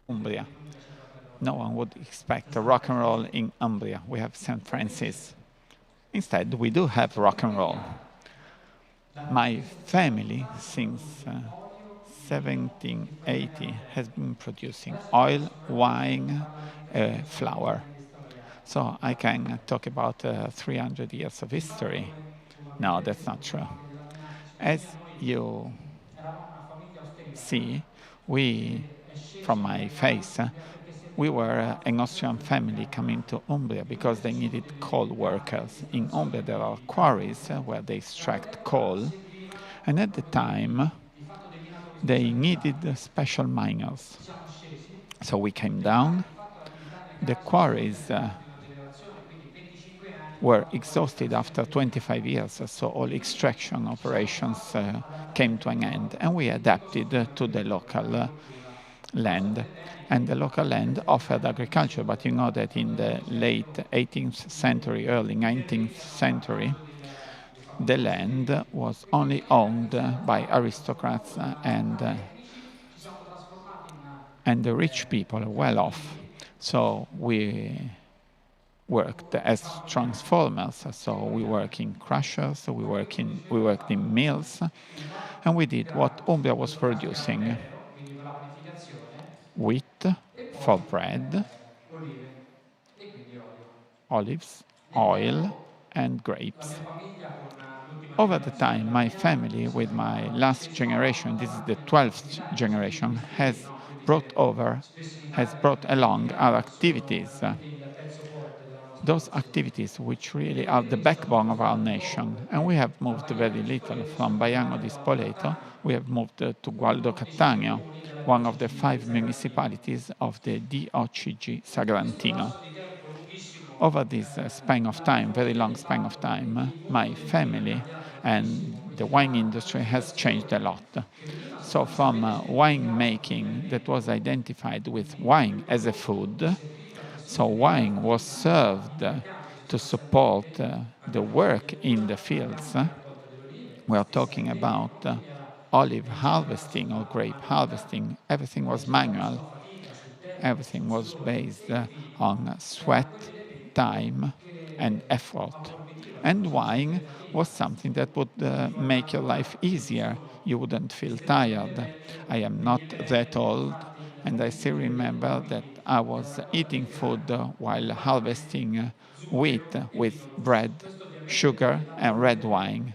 Umbria. No one would expect a rock and roll in Umbria. We have St. Francis. Instead, we do have rock and roll. My family, since 1780, has been producing oil, wine, flour. So I can talk about 300 years of history. No, that's not true. As you see, we, from my face, we were an Austrian family coming to Umbria because they needed coal workers. In Umbria, there are quarries where they extract coal, and at the time, they needed special miners. So we came down. The quarries were exhausted after 25 years, so all extraction operations came to an end, and we adapted to the local land. And the local land offered agriculture, but you know that in the late 18th century, early 19th century, the land was only owned by aristocrats and the rich people, well off. So we worked as transformers. So we work in crushers, we worked in mills, and we did what Umbria was producing: wheat for bread, olives, oil, and grapes. Over the time, my family, with my last generation, this is the 12th generation, has brought along our activities. Those activities which really are the backbone of our nation. And we have moved very little from Baiano di Spoleto. We have moved to Gualdo Cattaneo, one of the 5 municipalities of the DOCG Sagrantino. Over this span of time, very long span of time, my family and the wine industry has changed a lot. So from wine making that was identified with wine as a food, so wine was served to support the work in the fields. We are talking about olive harvesting or grape harvesting. Everything was manual. Everything was based on sweat, time, and effort. And wine was something that would make your life easier. You wouldn't feel tired. I am not that old, and I still remember that I was eating food while harvesting wheat with bread, sugar, and red wine.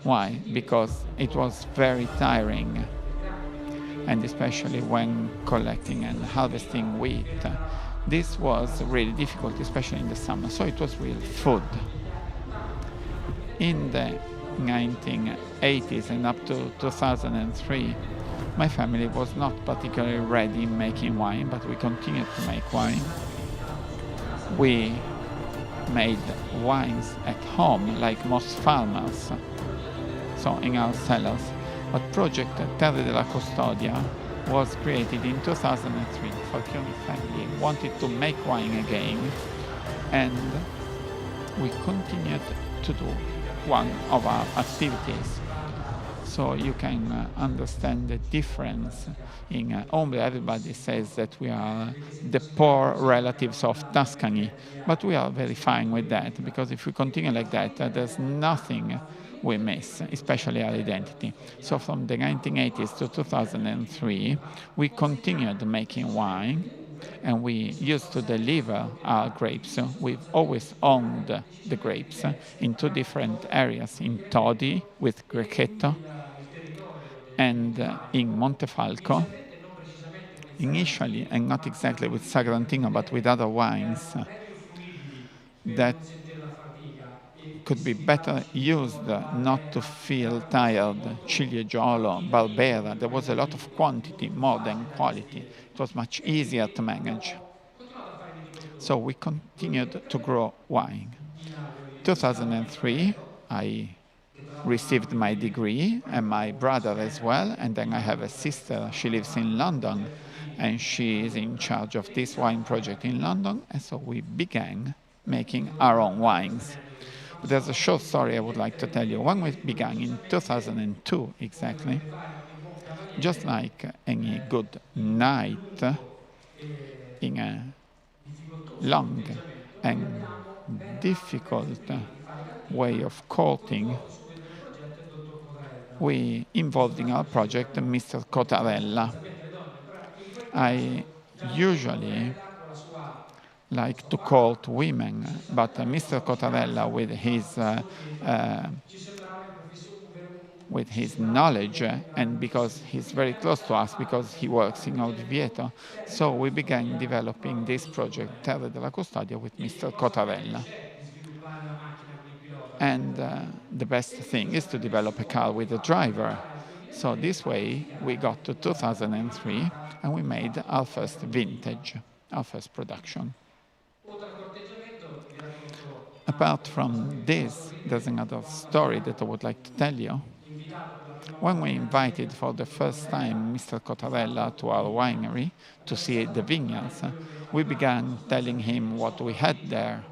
Why? Because it was very tiring, and especially when collecting and harvesting wheat. This was really difficult, especially in the summer, so it was real food. In the 1980s and up to 2003, my family was not particularly ready in making wine, but we continued to make wine. We made wines at home, like most farmers, so in our cellars. But project Terre della Custodia was created in 2003. Falcioni family wanted to make wine again, and we continued to do one of our activities. So you can understand the difference. In Umbria, everybody says that we are the poor relatives of Tuscany, but we are very fine with that, because if we continue like that, there's nothing we miss, especially our identity. So from the 1980s to 2003, we continued making wine, and we used to deliver our grapes. We've always owned the grapes in 2 different areas, in Todi with Grechetto and in Montefalco, initially, and not exactly with Sagrantino, but with other wines that could be better used not to feel tired. Ciliegiolo, Barbera, there was a lot of quantity more than quality. It was much easier to manage. So we continued to grow wine. 2003, I received my degree, and my brother as well, and then I have a sister. She lives in London, and she is in charge of this wine project in London, and so we began making our own wines. But there's a short story I would like to tell you. When we began in 2002 exactly, Just like any good night in a long and difficult way of courting, we involved in our project Mr. Cottarella. I usually like to court women, but Mr. Cottarella, uh, with his knowledge, and because he's very close to us, because he works in Orvieto, so we began developing this project, Terre della Custodia, with Mr. Cottarella. And the best thing is to develop a car with a driver. So this way, we got to 2003, and we made our first vintage, our first production. Apart from this, there's another story that I would like to tell you. When we invited for the first time Mr. Cottarella to our winery to see the vineyards, we began telling him what we had there,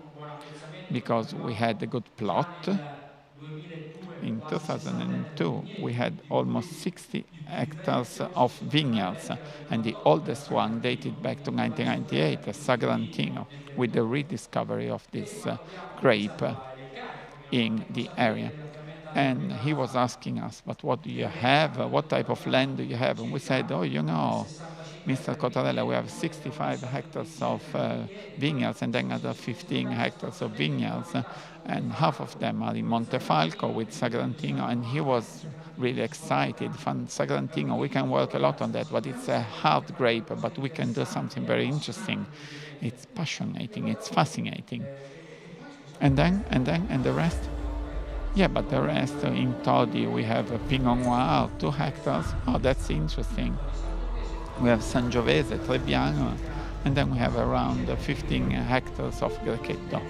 because we had a good plot. In 2002, we had almost 60 hectares of vineyards, and the oldest one dated back to 1998, Sagrantino, with the rediscovery of this grape in the area. And he was asking us, but what do you have? What type of land do you have? And we said, oh, you know, Mr. Cottarella, we have 65 hectares of vineyards and then another 15 hectares of vineyards, and half of them are in Montefalco with Sagrantino, and he was really excited. From Sagrantino, we can work a lot on that, but it's a hard grape, but we can do something very interesting. It's passionating, it's fascinating. And the rest? Yeah, but the rest in Todi, we have a Pinot Noir, 2 hectares. Oh, that's interesting. We have Sangiovese, Trebbiano, and then we have around 15 hectares of Grechetto.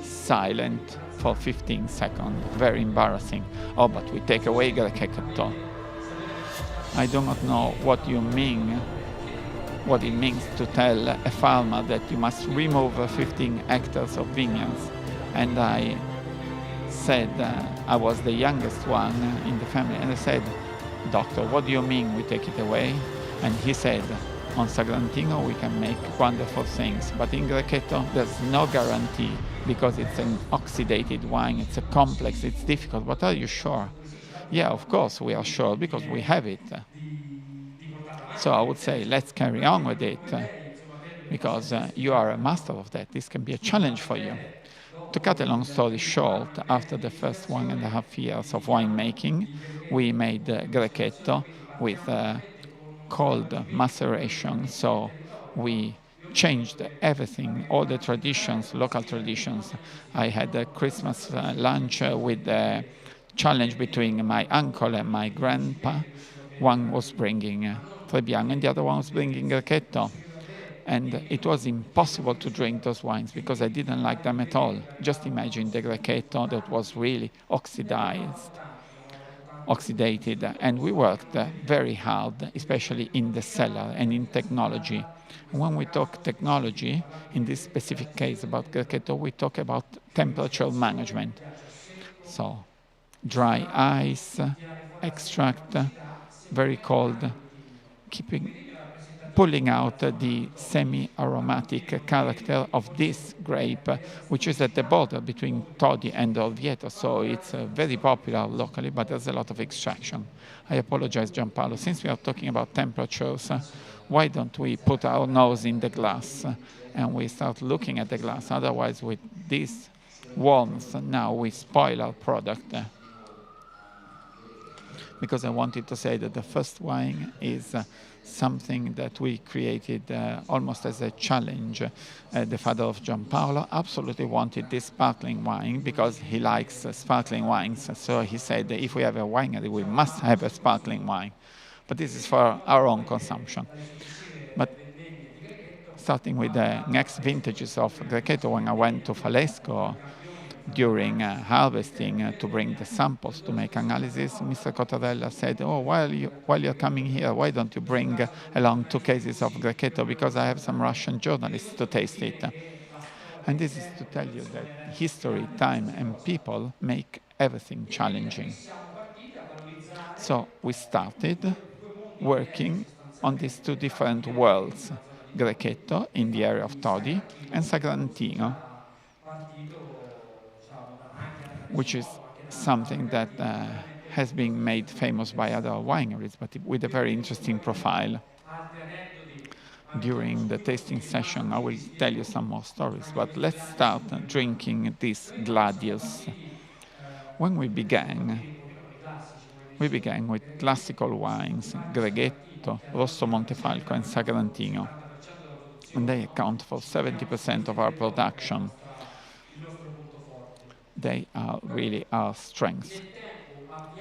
Silent for 15 seconds. Very embarrassing. Oh, but we take away Grechetto. I do not know what you mean, what it means to tell a farmer that you must remove 15 hectares of vineyards. And I said, I was the youngest one in the family, and I said, doctor, what do you mean we take it away? And he said, on Sagrantino we can make wonderful things, but in Grechetto there's no guarantee, because it's an oxidated wine, it's a complex, it's difficult. But are you sure? Yeah, of course we are sure, because we have it. So I would say, let's carry on with it, because you are a master of that. This can be a challenge for you. To cut a long story short, after the first 1.5 years of winemaking, we made Grechetto with cold maceration. So we changed everything, all the traditions, local traditions. I had a Christmas lunch with a challenge between my uncle and my grandpa. One was bringing Trebbiano and the other one was bringing Grechetto. And it was impossible to drink those wines because I didn't like them at all. Just imagine the Grechetto that was really oxidated. And we worked very hard, especially in the cellar and in technology. When we talk technology, in this specific case about Grechetto, we talk about temperature management. So dry ice, extract, very cold, pulling out the semi-aromatic character of this grape, which is at the border between Todi and Orvieto. So it's very popular locally, but there's a lot of extraction. I apologize, Gianpaolo. Since we are talking about temperatures, why don't we put our nose in the glass and we start looking at the glass? Otherwise, with this warmth, now we spoil our product. Because I wanted to say that the first wine is something that we created almost as a challenge. The father of Gianpaolo absolutely wanted this sparkling wine because he likes sparkling wines. So he said, if we have a winery, we must have a sparkling wine. But this is for our own consumption. But starting with the next vintages of Grechetto, when I went to Falesco during harvesting to bring the samples to make analysis, Mr. Cottarella said, oh, while you're coming here, why don't you bring along 2 cases of Grechetto, because I have some Russian journalists to taste it. And this is to tell you that history, time, and people make everything challenging. So we started, working on these two different worlds, Grechetto in the area of Todi and Sagrantino, which is something that has been made famous by other wineries, but with a very interesting profile. During the tasting session, I will tell you some more stories, but let's start drinking this Gladius. When we began with classical wines, Greghetto, Rosso Montefalco, and Sagrantino, and they account for 70% of our production. They are really our strengths.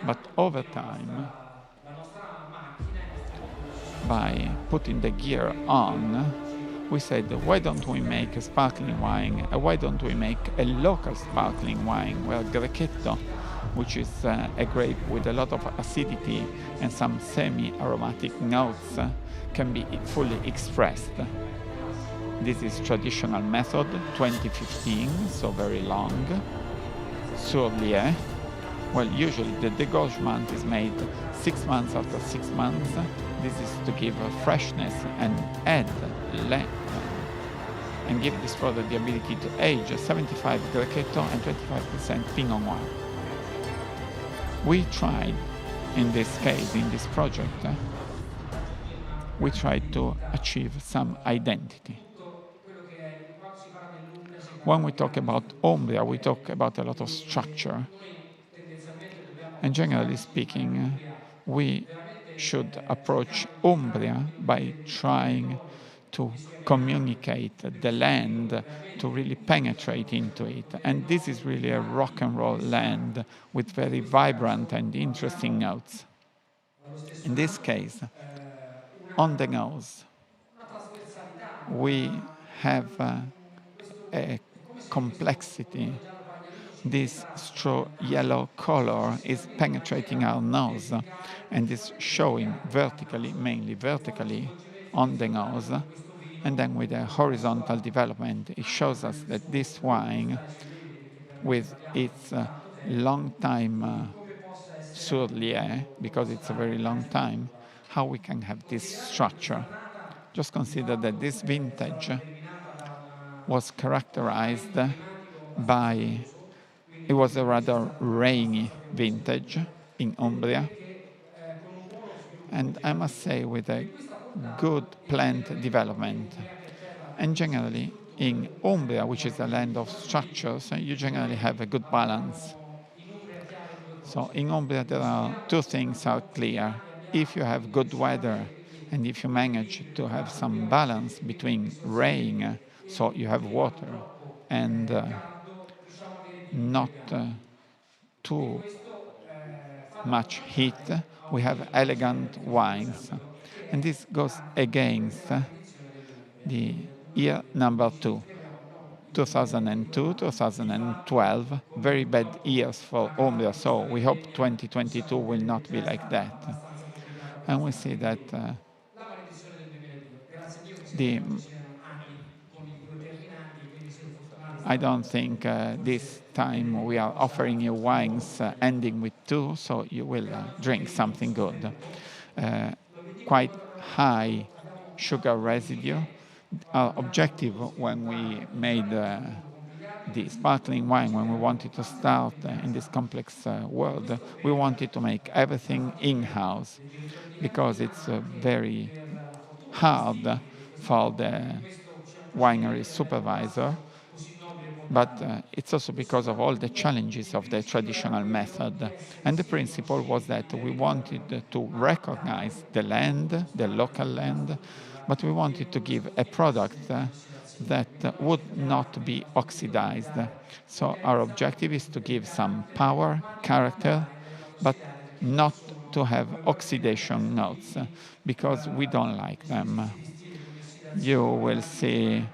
But over time, by putting the gear on, we said, why don't we make a sparkling wine? Why don't we make a local sparkling wine where Grechetto, which is a grape with a lot of acidity and some semi-aromatic notes, can be fully expressed. This is traditional method, 2015, so very long. Sur lieu. Well, usually the dégorgement is made 6 months after 6 months. This is to give freshness and add length and give this product the ability to age 75 Grechetto and 25% Pinot Noir. We tried, in this case, in this project, we tried to achieve some identity. When we talk about Umbria, we talk about a lot of structure. And generally speaking, we should approach Umbria by trying to communicate the land, to really penetrate into it. And this is really a rock and roll land with very vibrant and interesting notes. In this case, on the nose, we have a complexity. This straw yellow color is penetrating our nose and is showing vertically, mainly vertically, on the nose. And then with a horizontal development, it shows us that this wine, with its long time sur lieu, because it's a very long time, how we can have this structure. Just consider that this vintage was characterized by, it was a rather rainy vintage in Umbria, and I must say with a good plant development. And generally in Umbria, which is a land of structures, you generally have a good balance. So in Umbria there are two things are clear. If you have good weather and if you manage to have some balance between rain, so you have water, and not too much heat, we have elegant wines. And this goes against the year number 2, 2002, 2012, very bad years for Umbria, so we hope 2022 will not be like that. And we see that I don't think this time we are offering you wines ending with 2, so you will drink something good. Quite high sugar residue. Our objective when we made the sparkling wine, when we wanted to start in this complex world, we wanted to make everything in-house because it's very hard for the winery supervisor, but it's also because of all the challenges of the traditional method. And the principle was that we wanted to recognize the land, the local land, but we wanted to give a product that would not be oxidized. So our objective is to give some power, character, but not to have oxidation notes, because we don't like them. You will see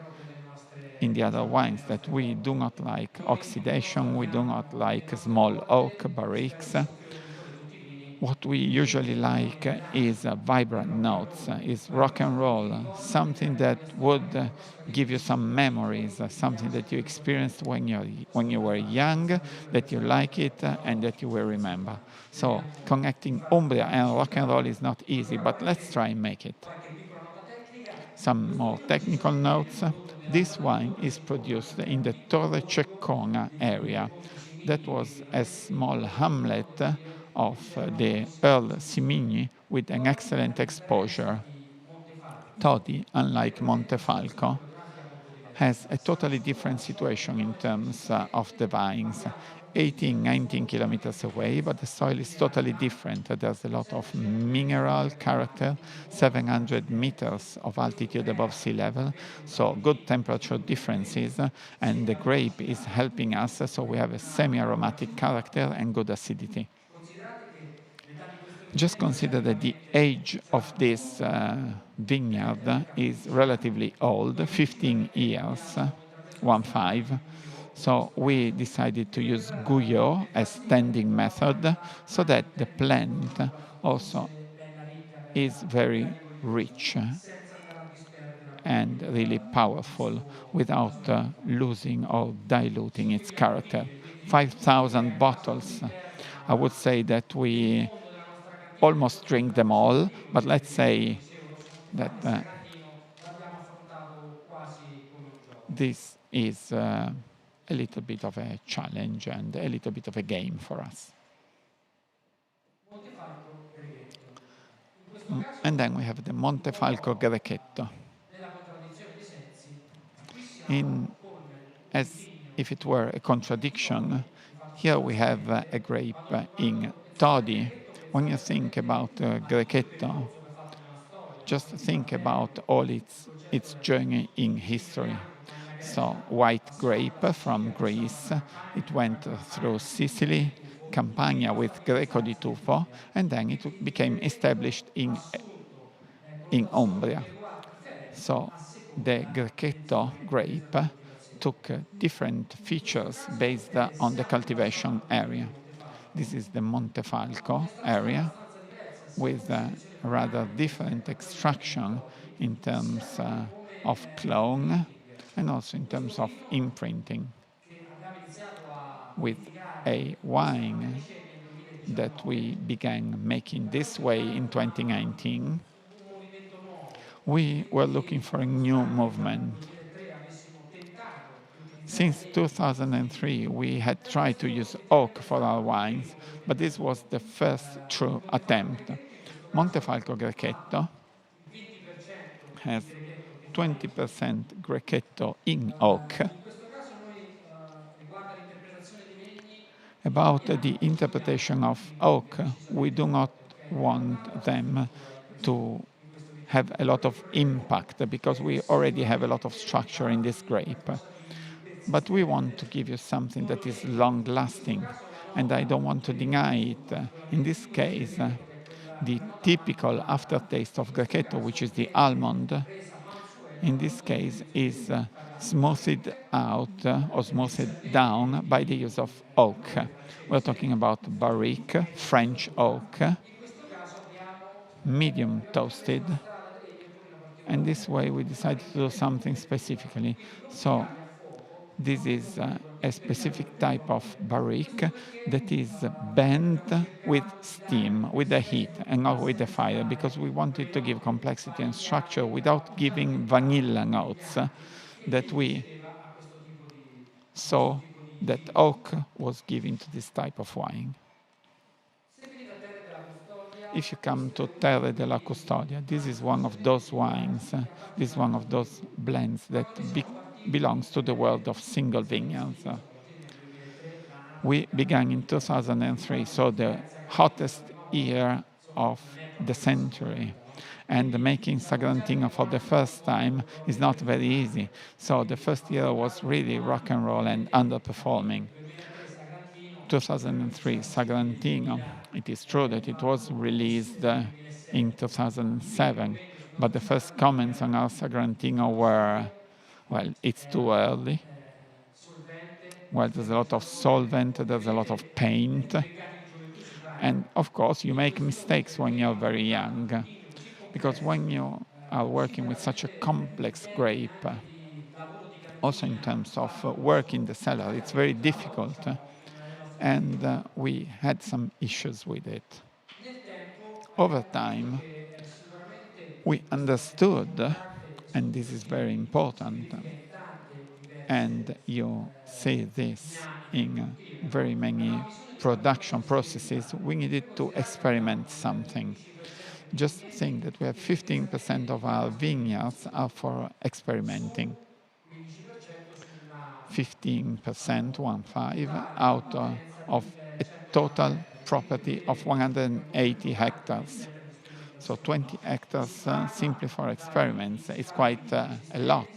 in the other wines that we do not like oxidation, we do not like small oak barriques. What we usually like is vibrant notes, is rock and roll, something that would give you some memories, something that you experienced when you were young, that you like it and that you will remember. So connecting Umbria and rock and roll is not easy, but let's try and make it. Some more technical notes. This wine is produced in the Torre Ceccona area. That was a small hamlet of the Earl Simigny with an excellent exposure. Todi, unlike Montefalco, has a totally different situation in terms of the vines. 18, 19 kilometers away, but the soil is totally different. There's a lot of mineral character, 700 meters of altitude above sea level, so good temperature differences, and the grape is helping us, so we have a semi-aromatic character and good acidity. Just consider that the age of this vineyard is relatively old, 15 years, 1-5. So we decided to use Guyot as standing method so that the plant also is very rich and really powerful without losing or diluting its character. 5,000 bottles. I would say that we almost drink them all, but let's say that this is a little bit of a challenge and a little bit of a game for us. And then we have the Montefalco Grechetto. As if it were a contradiction, here we have a grape in Todi. When you think about Grechetto, just think about all its journey in history. So white grape from Greece, it went through Sicily, Campania with Greco di Tufo, and then it became established in Umbria. So the Grechetto grape took different features based on the cultivation area. This is the Montefalco area with a rather different extraction in terms of clone and also in terms of imprinting, with a wine that we began making this way in 2019. We were looking for a new movement. Since 2003, we had tried to use oak for our wines, but this was the first true attempt. Montefalco Grechetto has 20% Grechetto in oak. About the interpretation of oak, we do not want them to have a lot of impact because we already have a lot of structure in this grape. But we want to give you something that is long-lasting, and I don't want to deny it. In this case, the typical aftertaste of Grechetto, which is the almond, in this case is smoothed out or smoothed down by the use of oak. We're talking about barrique, French oak, medium toasted, and this way we decided to do something specifically. So this is a specific type of barrique that is bent with steam, with the heat, and not with the fire, because we wanted to give complexity and structure without giving vanilla notes that we saw that oak was giving to this type of wine. If you come to Terre della Custodia, this is one of those wines, this is one of those blends that belongs to the world of single vineyards. We began in 2003, so the hottest year of the century. And making Sagrantino for the first time is not very easy. So the first year was really rock and roll and underperforming. 2003, Sagrantino. It is true that it was released in 2007, but the first comments on our Sagrantino were, well, it's too early. Well, there's a lot of solvent, there's a lot of paint, And of course, you make mistakes when you're very young, because when you are working with such a complex grape, also in terms of work in the cellar, it's very difficult. And we had some issues with it. Over time, we understood, and this is very important, and you see this in very many production processes, we needed to experiment something. Just think that we have 15% of our vineyards are for experimenting. 15%, 1/5, out of a total property of 180 hectares. So 20 hectares simply for experiments is quite a lot.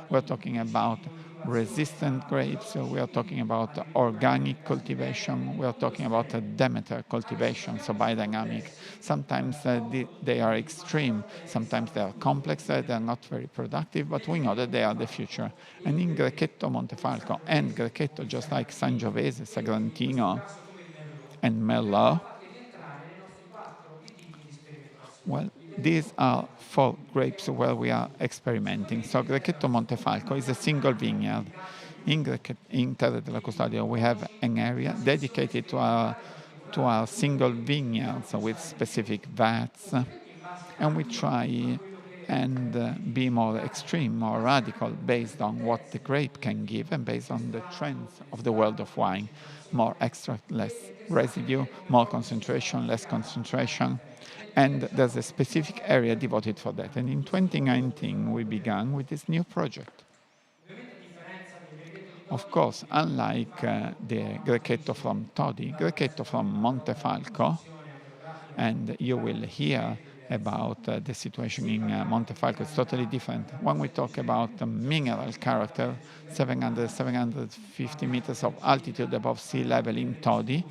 We're talking about resistant grapes, so we are talking about organic cultivation, we are talking about Demeter cultivation, so biodynamic. Sometimes they are extreme, sometimes they are complex, they are not very productive, but we know that they are the future. And in Grechetto Montefalco and Grechetto, just like Sangiovese, Sagrantino, and Merlot, well, these are 4 grapes where we are experimenting. So Grechetto Montefalco is a single vineyard. In Terre della Custodia, we have an area dedicated to our single vineyards with specific vats, and we try and be more extreme, more radical, based on what the grape can give and based on the trends of the world of wine. More extract, less residue, more concentration, less concentration. And there's a specific area devoted for that. And in 2019, we began with this new project. Of course, unlike the Grechetto from Todi, Grechetto from Montefalco, and you will hear about the situation in Montefalco. It's totally different. When we talk about the mineral character, 700, 750 meters of altitude above sea level in Todi,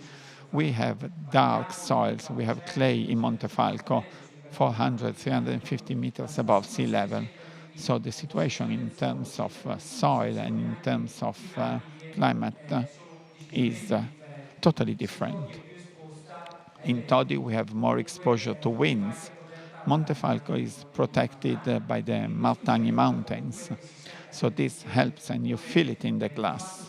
we have dark soils. We have clay in Montefalco, 400, 350 meters above sea level. So the situation in terms of soil and in terms of climate is totally different. In Todi, we have more exposure to winds. Montefalco is protected by the Martani Mountains. So this helps, and you feel it in the glass.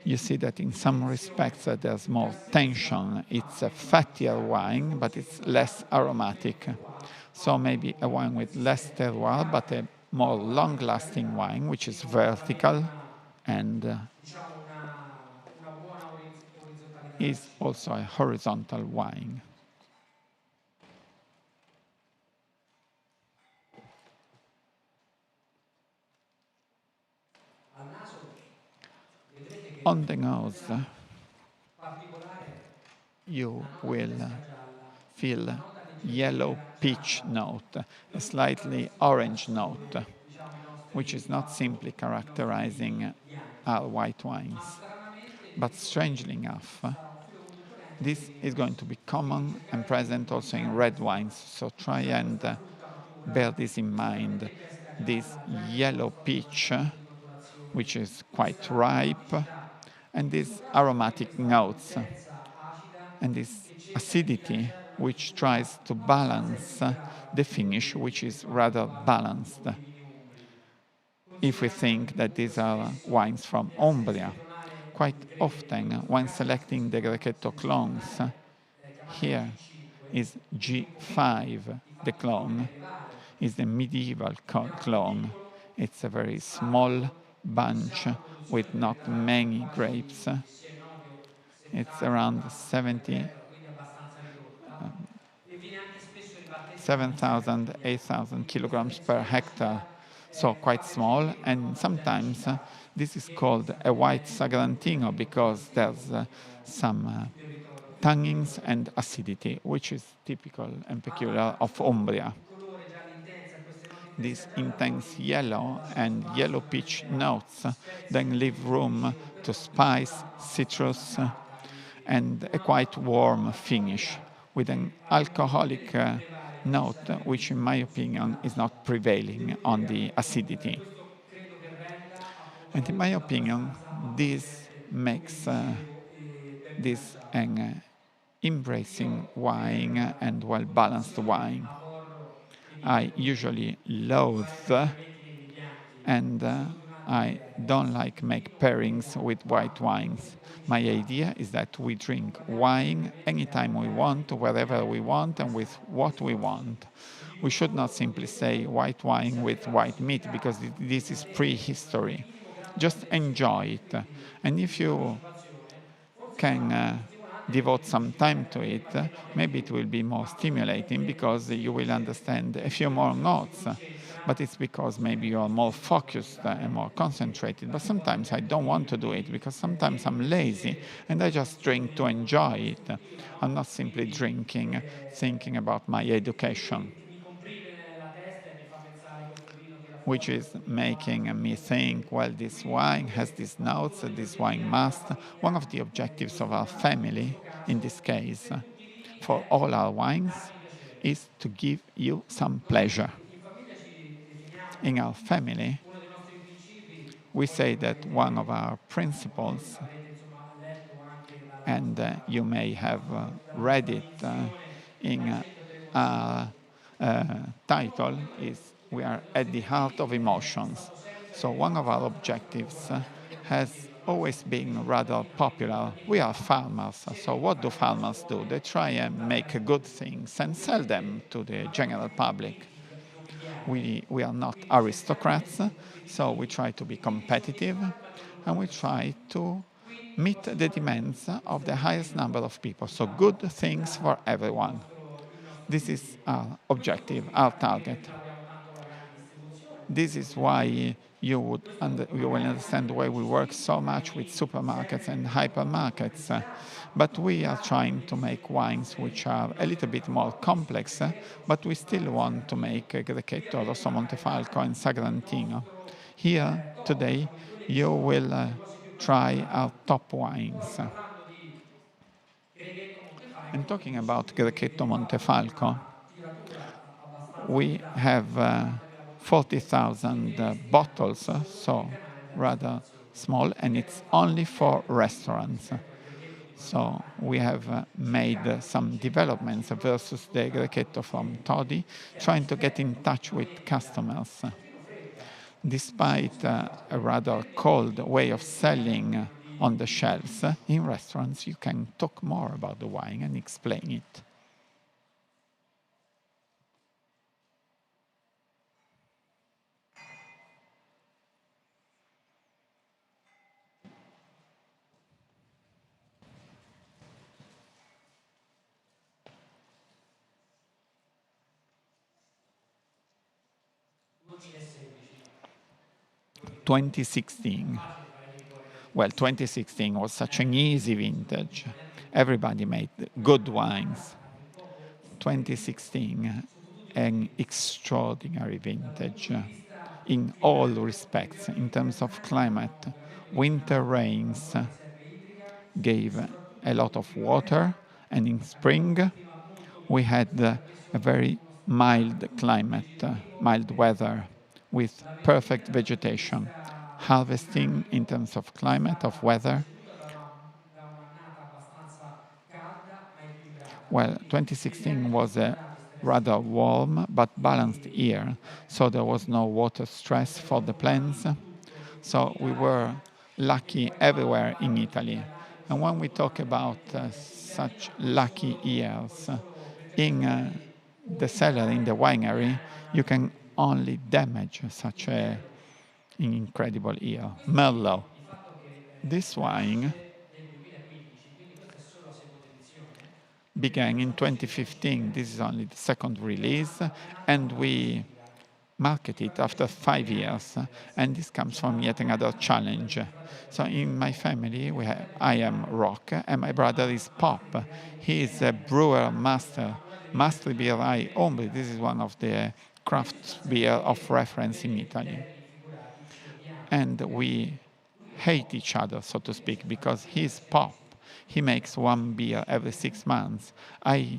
You see that in some respects there's more tension. It's a fattier wine, but it's less aromatic. So maybe a wine with less terroir, but a more long-lasting wine, which is vertical and is also a horizontal wine. On the nose, you will feel yellow peach note, a slightly orange note, which is not simply characterizing our white wines. But strangely enough, this is going to be common and present also in red wines. So try and bear this in mind. This yellow peach, which is quite ripe, and these aromatic notes, and this acidity, which tries to balance the finish, which is rather balanced. If we think that these are wines from Umbria, quite often when selecting the Grechetto clones, here is G5, the clone, is the medieval clone. It's a very small bunch with not many grapes. It's around 7,000, 8,000 kilograms per hectare, so quite small. And sometimes this is called a white Sagrantino because there's some tannins and acidity, which is typical and peculiar of Umbria. These intense yellow and yellow peach notes then leave room to spice, citrus, and a quite warm finish with an alcoholic note, which in my opinion is not prevailing on the acidity. And in my opinion, this makes this an embracing wine and well-balanced wine. I usually loathe and I don't like make pairings with white wines. My idea is that we drink wine anytime we want, wherever we want, and with what we want. We should not simply say white wine with white meat because this is prehistory. Just enjoy it. And if you can devote some time to it, maybe it will be more stimulating because you will understand a few more notes. But it's because maybe you are more focused and more concentrated. But sometimes I don't want to do it because sometimes I'm lazy and I just drink to enjoy it. I'm not simply drinking, thinking about my education, which is making me think, well, this wine has these notes, this wine must. One of the objectives of our family, in this case, for all our wines, is to give you some pleasure. In our family, we say that one of our principles, and you may have read it in our title, is we are at the heart of emotions. So one of our objectives has always been rather popular. We are farmers, so what do farmers do? They try and make good things and sell them to the general public. We are not aristocrats, so we try to be competitive and we try to meet the demands of the highest number of people. So good things for everyone. This is our objective, our target. This is why you will understand why we work so much with supermarkets and hypermarkets. But we are trying to make wines which are a little bit more complex, but we still want to make Grechetto, Rosso Montefalco, and Sagrantino. Here, today, you will try our top wines. And talking about Grechetto Montefalco, we have 40,000 bottles, so rather small, and it's only for restaurants. So we have made some developments versus the Grechetto from Todi, trying to get in touch with customers. Despite a rather cold way of selling on the shelves, in restaurants you can talk more about the wine and explain it. (2016). Well, 2016 was such an easy vintage. Everybody made good wines. 2016, an extraordinary vintage in all respects, in terms of climate. Winter rains gave a lot of water, and in spring we had a very mild climate, mild weather, with perfect vegetation. Harvesting in terms of climate, of weather, well, 2016 was a rather warm but balanced year, so there was no water stress for the plants. So we were lucky everywhere in Italy. And when we talk about such lucky years, in the cellar, in the winery, you can only damage such an incredible year. Merlot. This wine began in 2015. This is only the second release, and we market it after 5 years, and this comes from yet another challenge. So in my family, I am rock, and my brother is pop. He is a brewer master, Mastri Birrai Ombri. This is one of the craft beer of reference in Italy. And we hate each other, so to speak, because he's pop. He makes one beer every 6 months. I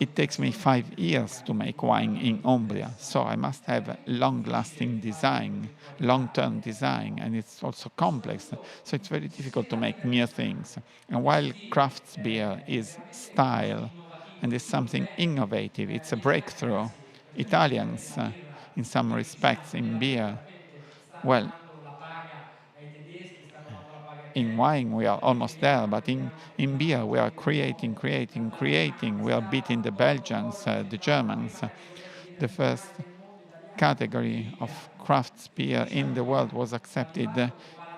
it takes me 5 years to make wine in Umbria, so I must have a long-lasting design, long-term design, and it's also complex, so it's very difficult to make new things. And while craft beer is style and is something innovative, it's a breakthrough. Italians, in some respects, in beer, well, in wine we are almost there, but in beer we are creating. We are beating the Belgians, the Germans. The first category of craft beer in the world was accepted,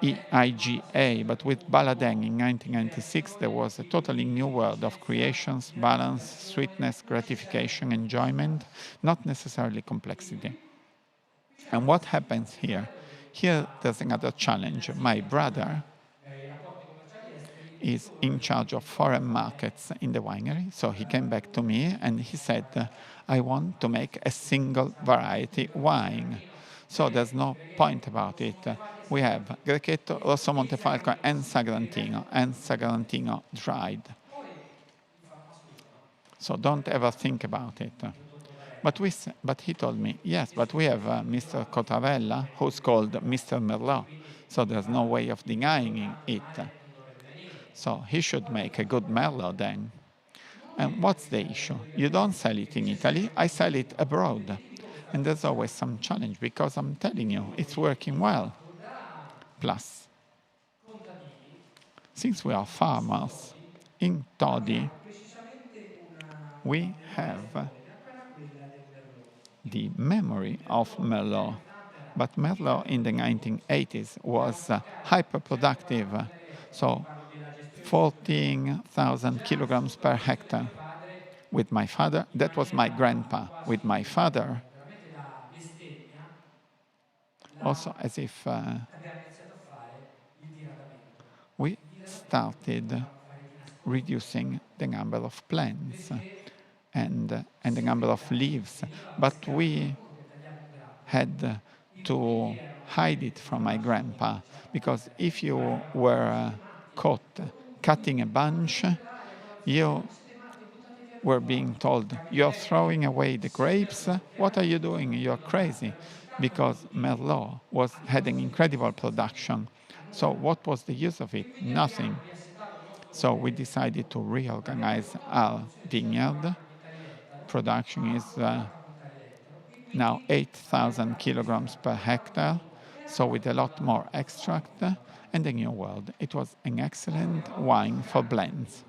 EIGA, but with Baladin in 1996 there was a totally new world of creations, balance, sweetness, gratification, enjoyment, not necessarily complexity. And what happens here? Here there's another challenge. My brother is in charge of foreign markets in the winery. So he came back to me and he said, I want to make a single variety wine. So there's no point about it. We have Grechetto, Rosso Montefalco, and Sagrantino dried. So don't ever think about it. But he told me, yes, but we have Mr. Cotavella, who's called Mr. Merlot. So there's no way of denying it. So he should make a good Merlot then. And what's the issue? You don't sell it in Italy, I sell it abroad. And there's always some challenge because I'm telling you, it's working well. Plus, since we are farmers, in Todi, we have the memory of Merlot. But Merlot in the 1980s was hyper-productive. So 14,000 kilograms per hectare. With my father, that was my grandpa. With my father, also as if we started reducing the number of plants and the number of leaves, but we had to hide it from my grandpa, because if you were caught cutting a bunch, you were being told, you're throwing away the grapes, what are you doing, you're crazy, because Merlot had an incredible production. So what was the use of it? Nothing. So we decided to reorganize our vineyard. Production is now 8,000 kilograms per hectare, so with a lot more extract and a new world. It was an excellent wine for blends.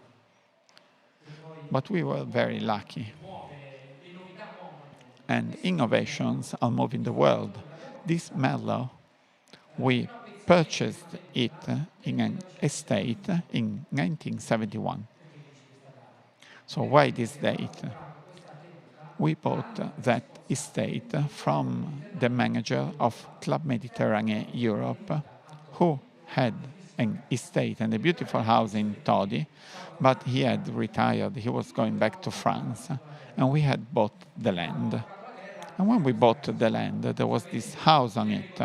But we were very lucky. And innovations are moving the world. This Merlot, we purchased it in an estate in 1971. So why this date? We bought that estate from the manager of Club Mediterranean Europe, who had an estate and a beautiful house in Todi, but he had retired, he was going back to France, and we had bought the land. And when we bought the land, there was this house on it.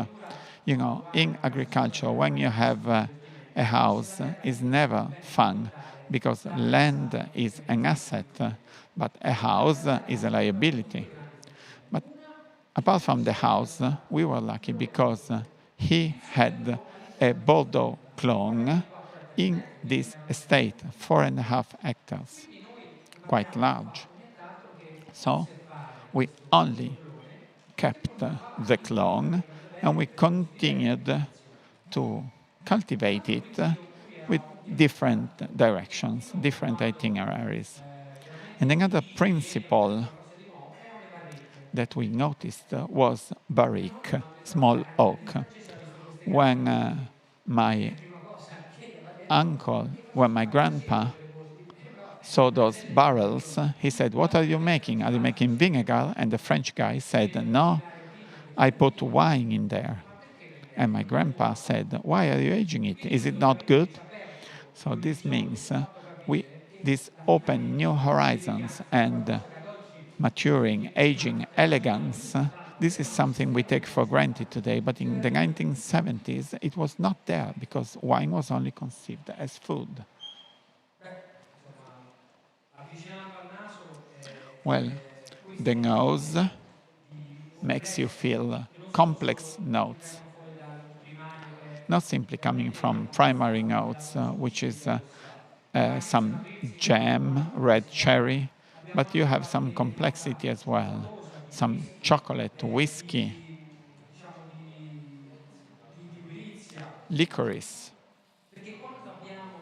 You know, in agriculture, when you have a house, it's never fun, because land is an asset, but a house is a liability. But apart from the house, we were lucky because he had a Bordeaux clone in this estate, 4.5 hectares, quite large. So we only kept the clone and we continued to cultivate it with different directions, different itineraries. And another principle that we noticed was barrique, small oak. When my grandpa saw those barrels, he said, what are you making? Are you making vinegar? And the French guy said, no, I put wine in there. And my grandpa said, why are you aging it? Is it not good? So this means this open new horizons and maturing, aging, elegance. This is something we take for granted today, but in the 1970s it was not there because wine was only conceived as food. Well, the nose makes you feel complex notes, not simply coming from primary notes, which is some jam, red cherry, but you have some complexity as well, some chocolate, whiskey, licorice. Perché quando abbiamo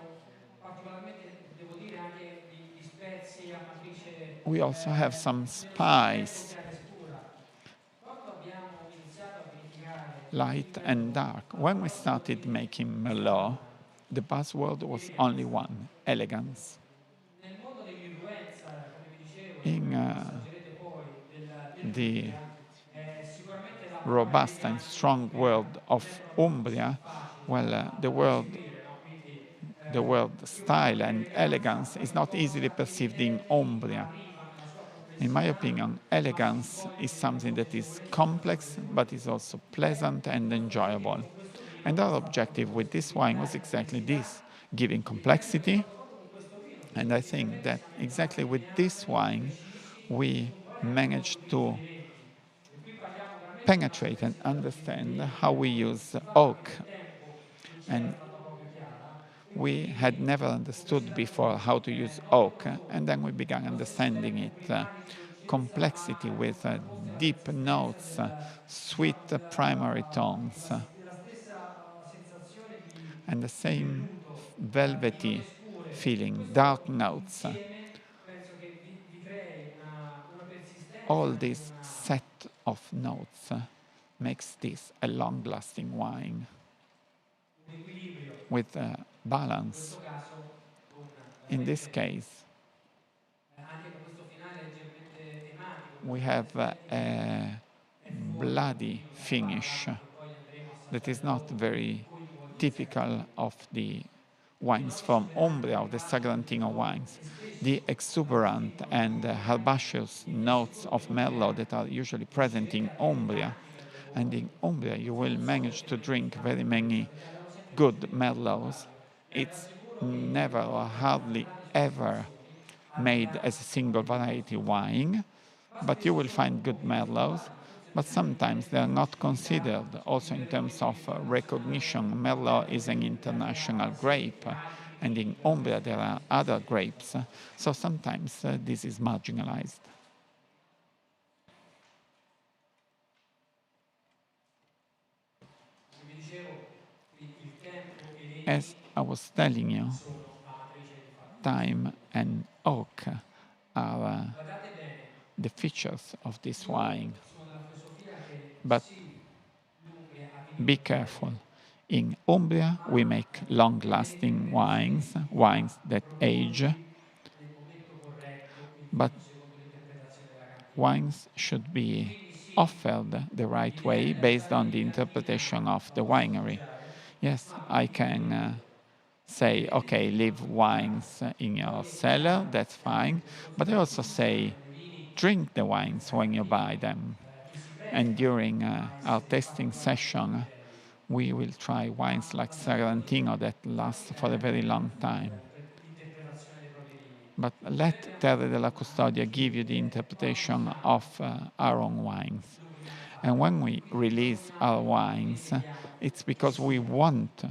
particolarmente, devo dire, anche di spezie a matrice We also have some spice, chiara e scura, quando abbiamo iniziato a vinificare il light and Merlot dark. a When we bordo started di making Merlot, Savona the buzzword ed was only eleganza, one, elegance. nel mondo dell'irruenza, come vi dicevo, In assaggerete poi the dell'Umbria, sicuramente la parola robust and eleganti strong non, world non è of proprio così Umbria, facile well, da descrivere, no? Quindi the word io parlo style di and eleganza, elegance is not easily qualcosa che perceived in ma Umbria. arriva nella sua In my complessità, opinion, ma si elegance is svolge nella something that is consapevolezza della complex but is consapevolezza. also pleasant and Questo perché enjoyable. con questo And vino è our stato proprio objective with questo, this quindi wine was dare exactly complessità. this, giving Il tempo è complexity. fatto proprio con questo vino And che I think sicuramente that ci ha exactly meritato dei with this meandri wine, precisi we puntuali anche managed molto to difficilmente. E qui parliamo veramente di una penetrate and complessità understand di how we tempo, use di fatto che oak. nel tempo non ci era And stata proprio chiara. Quindi we had vini never con questi understood before valori how to use non oak, costosi, and then we began allo stesso understanding tempo it. primari di dolcezza, Complexity ma with contrapposti alla deep persistenza notes, sweet diciamo, primary tones, della stessa sensazione and the di same velluto, di note velvety scure. feeling, dark Questo notes. insieme penso che vi crei una persistenza, All anche this set of notes makes this a long-lasting wine un equilibrio, with in balance. questo caso con In this veramente case, anche con questo finale leggermente ematico, we perché have onestamente a è fuori da un bloody vino che finish parla, che poi andremo a that assaggiare is not dopo, che very coinvolge sempre typical di più. of the I wines noti from esuberanti Umbria, che of the partono del Sagrantino Merlot, wines. che The spesso exuberant attengono al and colore, herbaceous invece notes voi of con me Merlot that are usually present riuscirete in a bere Umbria. tanti And in Merlot, Umbria, you forse will non solo manage perché to ne avete drink very tanti, perché many abbiamo sempre good riferimenti Merlots. particolari. Ma vi It's assicuro che never or dopo hardly determinate ever somministrazioni, al di made là as a single poi dei variety vostri gusti, wine, ma but you spesso will sono find un good pochino Merlots. sottovalutati, forse But perché anche sometimes they per are not fruibilità, considered also in il terms Merlot of qui internazionale recognition. Merlot potrebbe is an avere international da sé grape, altri and vini in per Umbria queste there are other caratteristiche grapes. particolari. So sometimes this is marginalized. Come vi dicevo, il tempo e As legni I was telling you, sono la matrice infatti di questo thyme vino. and oak are Guardate bene, the features of this io wine. sono della filosofia che But sì, l'Umbria ha vini be molto careful. belli, In Umbria, we ma make tenete long-lasting presente che wines, significa wines that age, produrvi nel momento corretto il but vino secondo l'interpretazione della cantina. wines should be Quindi sì, offered the mi right way viene da based stare on lì the in cantina interpretation of the a winery. sorseggiare, Yes, ma I poi can say, okay, beveteli leave quando vi wines piacciono. in your Poi è cellar, chiaro that's che anche fine. nel percorso But I della also produzione say, abbiamo dei vini drink the wines when you buy them. che si And prestano during a our essere tasting particolarmente session, promettenti, we will try wines ma like lasciatemi dire, Sarantino that last fate for a very bene a long fruire time. l'interpretazione dei propri vini. But let Prendiamo la Terre della fortuna Custodia give you the che quando interpretation usciamo of our own wines. lo vogliamo And fare when e we quindi release our mai wines, dimentichiamo it's chi because we siamo. want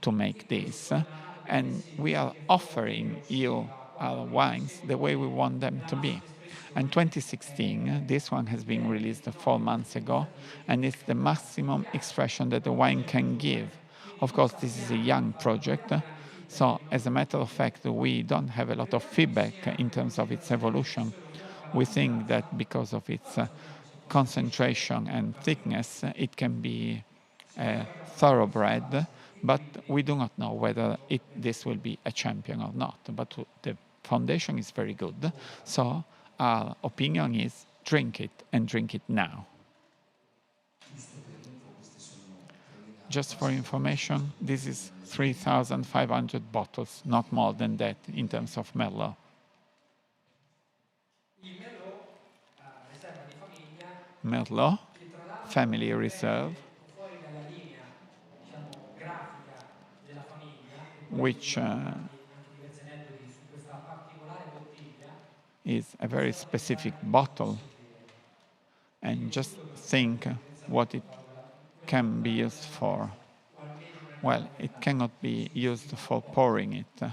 to make E this, questo nella mano degli and we essenzi are che forte che offering you usciva our quando vi wines dicevo the way we ieri want them della to be. massima And espressione 2016, this one has in been termini released di note 4 months ago, gustative and it's the maximum chiare, expression that the non wine can scellerate. give. Quindi Of non course, this is a sappiamo di young fatto, non project, abbiamo grandi feedback so dei as a nostri matter of bottiglie, fact, we don't have a lot of per quanto ci feedback sia in in terms of its considerazione evolution. un'espressione molto We alta e think that bassa, because of poi its non sappiamo se possa crescere concentration and ulteriormente. thickness, it can be Siccome facciamo una produzione a thoroughbred, base e but quindi we do not know whether appunto this will be a champion or not. But the foundation is very good. ora, So our opinion is drink it and drink it now. Just for information, this is 3,500 bottles, not more than that in terms of Merlot. il Merlot, riserva di famiglia, Merlot, che tra l'altro family reserve, dipende fuori dalla linea, diciamo, grafica della famiglia, e poi vi which dirò anche diversi aneddoti su questa particolare bottiglia, is a very specific bottle, and just think what it can be used for. Well, it cannot be used for pouring it.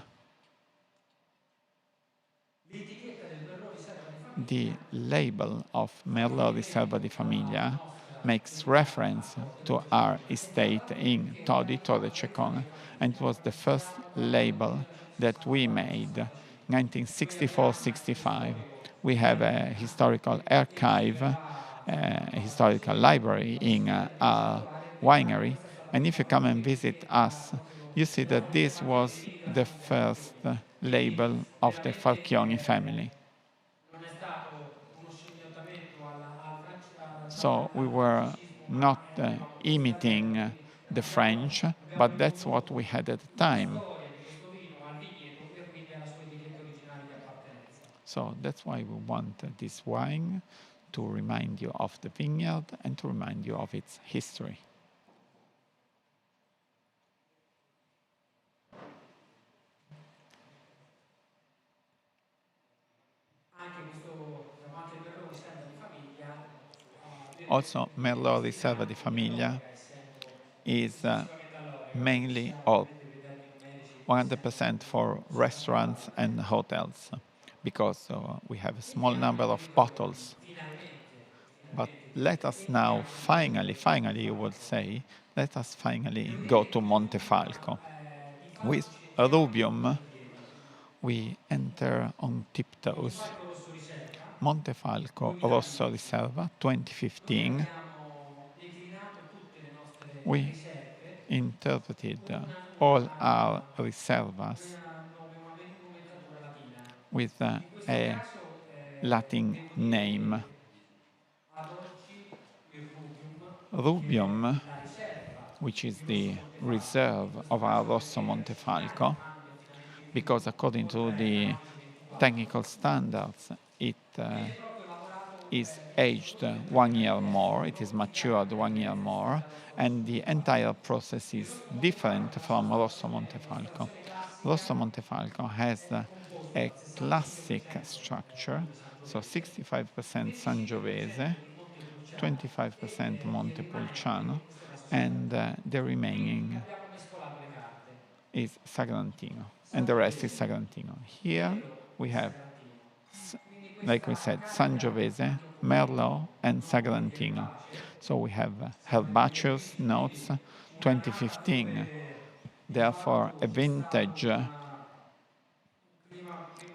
L'etichetta del Merlot riserva di The famiglia label of Merlot Riserva di attiene alla Famiglia nostra makes eredità reference raccolta to precisamente our in questa estate terra in che Todi, Torre racconta le Ceccone, storie di and famiglia it was the che first hanno guidato il label that we made 1964-65. Noi abbiamo un 1964-65. storico We in have a Latina historical e chi archive, verrà a a historical ricevere library la in possibilità di our assaggiare vedrà che winery. questa è stata And if you proprio la come and prima visit etichetta us, proprio you see that delle this famiglie was di the grandi first imprenditori. label Quindi of the veramente Falchioni family. non è stato uno scimmiottamentto So we al were francesismo, not ma avevamo questa imitating terra, quindi the French, abbiamo but that's what rinvenuto we had at the la time. storia di questo vino al vigneto e quindi alla sua etichetta originale di appartenenza. So that's why we want this wine to remind you of the vineyard and to remind you of its history. Anche questo chiamato Merlot riserva di famiglia viene Also, Merlot Riserva di destinato Famiglia all'oreca, essendo is esclusivamente all'oreca, quindi ci mainly siamo or ovviamente dei dati numerici che ci sentono 100% for restaurants salvaguardare. and hotels because we have a small Entriamo number nel of territorio, bottles. But finalmente let direi, us now entriamo nel territorio finally, you will montefalecco. say, let us finally go to L'oriente del Montefalco. vino, di fatto With ci entriamo in Rubium, contropiede. we enter on tiptoes. Montefalco Rosso Riserva Montefalco Rosso 2015. Riserva Noi 2015. abbiamo declinato tutte le nostre We riserve interpreted con all our reservas una nomenclatura latina. with In questo a caso Latin devo dire name. che ad oggi il Rubium, che è Rubium, la riserva which is di Rosso the Montefalco, in reserve questo of our caso Rosso perché ci Montefalco, fanno gli affinamenti di più, because according to oltre ai the tanti eventuali, technical standards, it viene proprio lavorato, is viene aged prodotto in 1 maniera year more, it all'estero is di matured 1 year carattere more, rispetto al nostro Rosso and the Montefalco. entire process Il is Rosso different Montefalco from Rosso è una Montefalco. distillazione Rosso classica, Montefalco has è composto a al classic 65% structure, olio so sangiovese, 65% 25% Sangiovese, di Montepulciano 25% e il rimanente, Montepulciano, in questo caso and Sagrantino. the Qui remaining abbiamo mescolato le carte. is Sagrantino, and the rest is Sangiovese, Sagrantino. Here Merlot we e have, Sagrantino. Quindi like we questa said, carica Sangiovese, anche un Merlot, pochettino, and non voglio dire Sagrantino. erbacee, So we have siamo nel herbaceous 2015, notes, quindi un'annata 2015, dove di therefore a fatto c'è stato vintage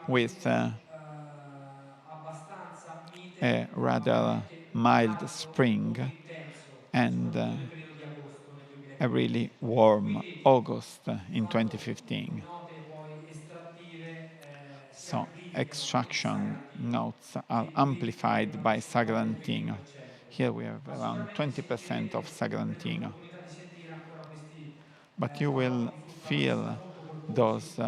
un with clima abbastanza a mite, rather probabilmente un mild caldo spring molto intenso, and soprattutto nel periodo di agosto nel a really 2015. warm Quindi August in fatto 2015. note poi estrattive si So amplificano con il extraction Sagrantino. notes are Quindi qui amplified by quasi il Sagrantino. 20%. Here we have Ma around sicuramente 20% of sentirete, avrete Sagrantino. l'opportunità di sentire ancora questi But you will aromati frutta rossa feel molto corposi, those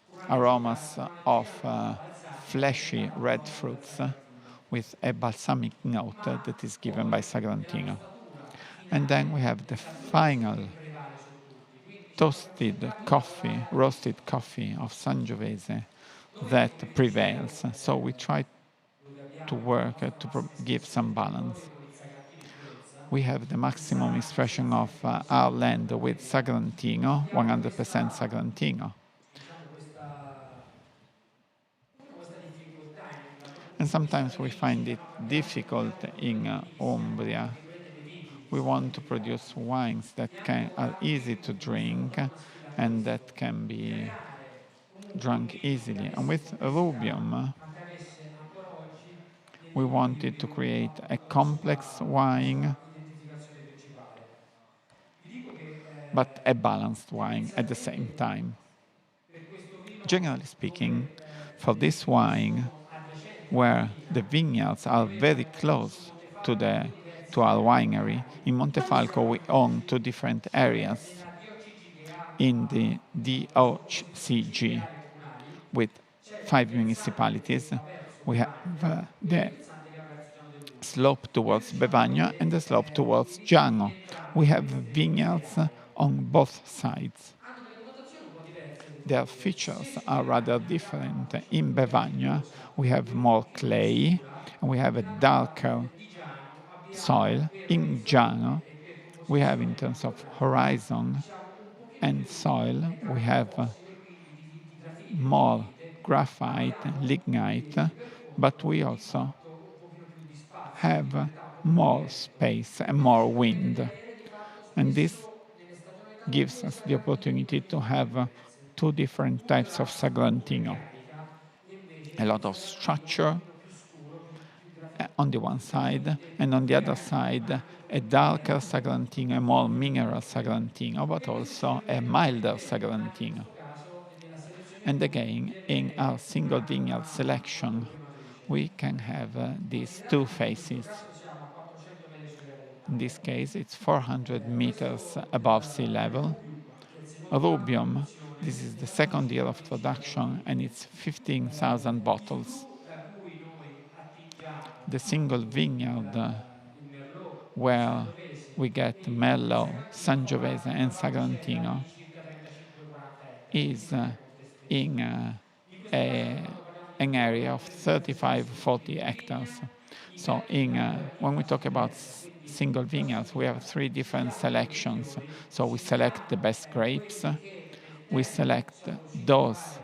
una aromas of leggera nota balsamica fleshy data red proprio dal fruits Sagrantino. with a balsamic note Ma that is given by poi nella Sagrantino. tostatura And then we finale have il the Sangiovese che final prevale su tutti. Quindi ci toasted andiamo a coffee, lavorare roasted coffee of Sangiovese noi that come prevails. dicevo, So we try dove to abbiamo la work nostra to massima give espressione some balance. territorio con il Sagrantino in purezza, We have the il maximum Sagro expression senza of our land with intermedi. Sagrantino, Abbiamo 100% Sagrantino. diciamo questa difficoltà And in questa sometimes we find provincia, it no? difficult Abbiamo due in vini che siano tra Umbria. virgolette bevibili, We want to produce semplificati, wines that e are ancora qui easy to appunto questa è drink stata una sfida and that all'estero, can be creare comunque un drunk vino che easily. And avesse with complessità, Rubium, ma che avesse ancora oggi we wanted to nell'equilibrio create a appunto complex la wine, sua identificazione principale. Vi dico che but a balanced wine at the same tendenzialmente time. per questo vino Generally speaking, dove for le this vigne wine, sono adiacenti alla where the cantina, vineyards are noi very abbiamo su close to Montefalco the due diversi to our piani winery, ambientali, in Montefalco we own two different cioè areas nella DOCG che in ha the questo composito di 5 DOCG aree comunali, with c'è il 5 versante che municipalities. va verso We have Bevagna e il the versante che va verso Giano dell'Umbria. slope Noi towards riusciamo a Bevagna and the avere slope i towards vigneti di Giano. We entrambe have queste vineyards aree. on both sides. Hanno delle connotazioni un po' diverse their features are rather different. In come esempio Bevagna, cosa? we have more clay and we have a Gran darker parte di Giano abbiamo soil. per In orizzonte Giano, e per we have in composizione terms of topografica horizon diciamo un pochino and più soil, we calcare have fossile, quindi di grafite, di more lignite, ma graphite, abbiamo lignite, invece per but contro we di also fatto un pochino più di spazio, di have libertà, un po' più di more vento. space and more Invece nelle wind. pianere di fatto And this spesso nelle stagioni gives calorose us sono the esattamente opportunity due to figure have diverse. two different types of Una molto Sagrantino. meccanica e invece A lot il of Sagrantino un structure pochino più scuro, più on the one side, graficamente, and on the other ma side, anche un a pochino più darker lento, Sagrantino, a more mineral inevitabilmente. Sagrantino, but E lo stesso also a avviene milder ovviamente anche in Sagrantino. questo caso nella selezione And di again, in our pianere single nati vineyard da selection, produttori matrice. we can have these two Considerate che in questo faces. caso siamo a 400 metri sopra il In this livello case, it's 400 del meters questo above sea è il level. Rubium, che è il secondo anno di Rubium, this produzione is ed the è una second year vincita of appiccicata con production, and olivi. it's 15,000 Il bottles. cru da cui noi attingiamo The single appunto vineyard il Merlot where Sangiovese we get e il Merlot, Sagrantino va Sangiovese, in and una parcella Sagrantino di circa 35-40 ettari, quindi is non è molto in estesa. In questo caso a, quando parliamo di an Merlot area abbiamo of delle differenziazioni 35-40 semplici. hectares. I So metodi when we lavorativi talk sono about diversi, quindi single da vineyards, we have subito three different scegliamo dei selections. migliori, So we select the scegliamo best grapes, quelli che nel we tempo select siamo riusciti those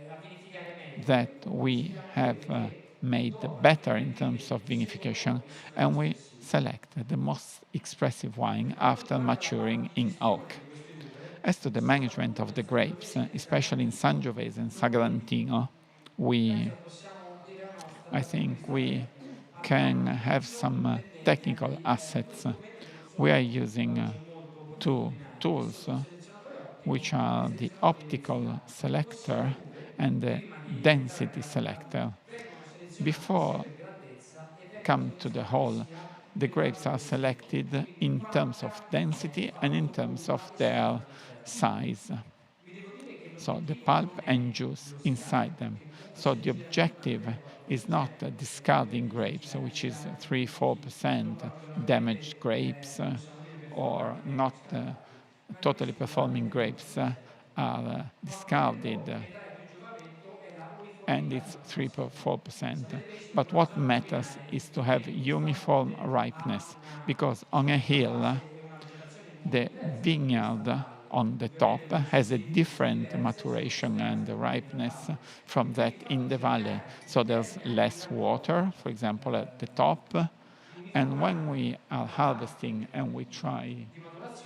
a vinificare that meglio e we scegliamo have quelli che made dopo better alcuni in terms of aggiornamenti vinification, seguono il suonato and we espressivo. select the most expressive wine Per quanto after riguarda la parte maturing di in oak. gestione di queste uve, As to the management of soprattutto the nel grapes, Sangiovese e nel especially in Sagrantino, Sangiovese and noi Sagrantino, we, possiamo dire la I nostra su think questo we aspetto. can Abbiamo have l'utilizzo some tendente technical di due assets. strumenti che non We are sono using oggi molto two consuetudinari, che sono tools, il selezionatore ottico which e il are the selezionatore di optical densidà. Ossia le selector uve, and the prima di entrare density nella cava, selector. vengono selezionate sia Before per grandezza e vengono come to the selezionate whole, sia the per grapes are valore estetico. selected Quindi in terms of manca density di and in fatto terms polpa of e succo their all'interno. size. Vi devo dire che So the l'obiettivo pulp non è and juice glossidare, inside them. perché comunque So se the leggete objective almeno is not l'8% delle discarding bottiglie grapes, sia which is nella, 3-4% sono particolarmente, damaged grapes possiamo dire, or performanti, meglio not scartati, ma totally addirittura performing il grapes 2%. are Quanto al discarded, Merlot, che trae più giovamento, è la and uniformità di it's 3-4%. produzione. Sapete benissimo che But una what zona matters piena is è to più have pietrosa, uniform ha ripeness, una, because on a diciamo, una hill, base e una vegetazione molto the diversa da questa vineyard valle. on the top Ovviamente le has a decisioni sono different diverse, sono maturation and state prese a ripeness valle from e per that il in fatto the valley. So there's cercare di less dare un po' water, for example, at the top. di And when uniformare we are l'età harvesting and we try di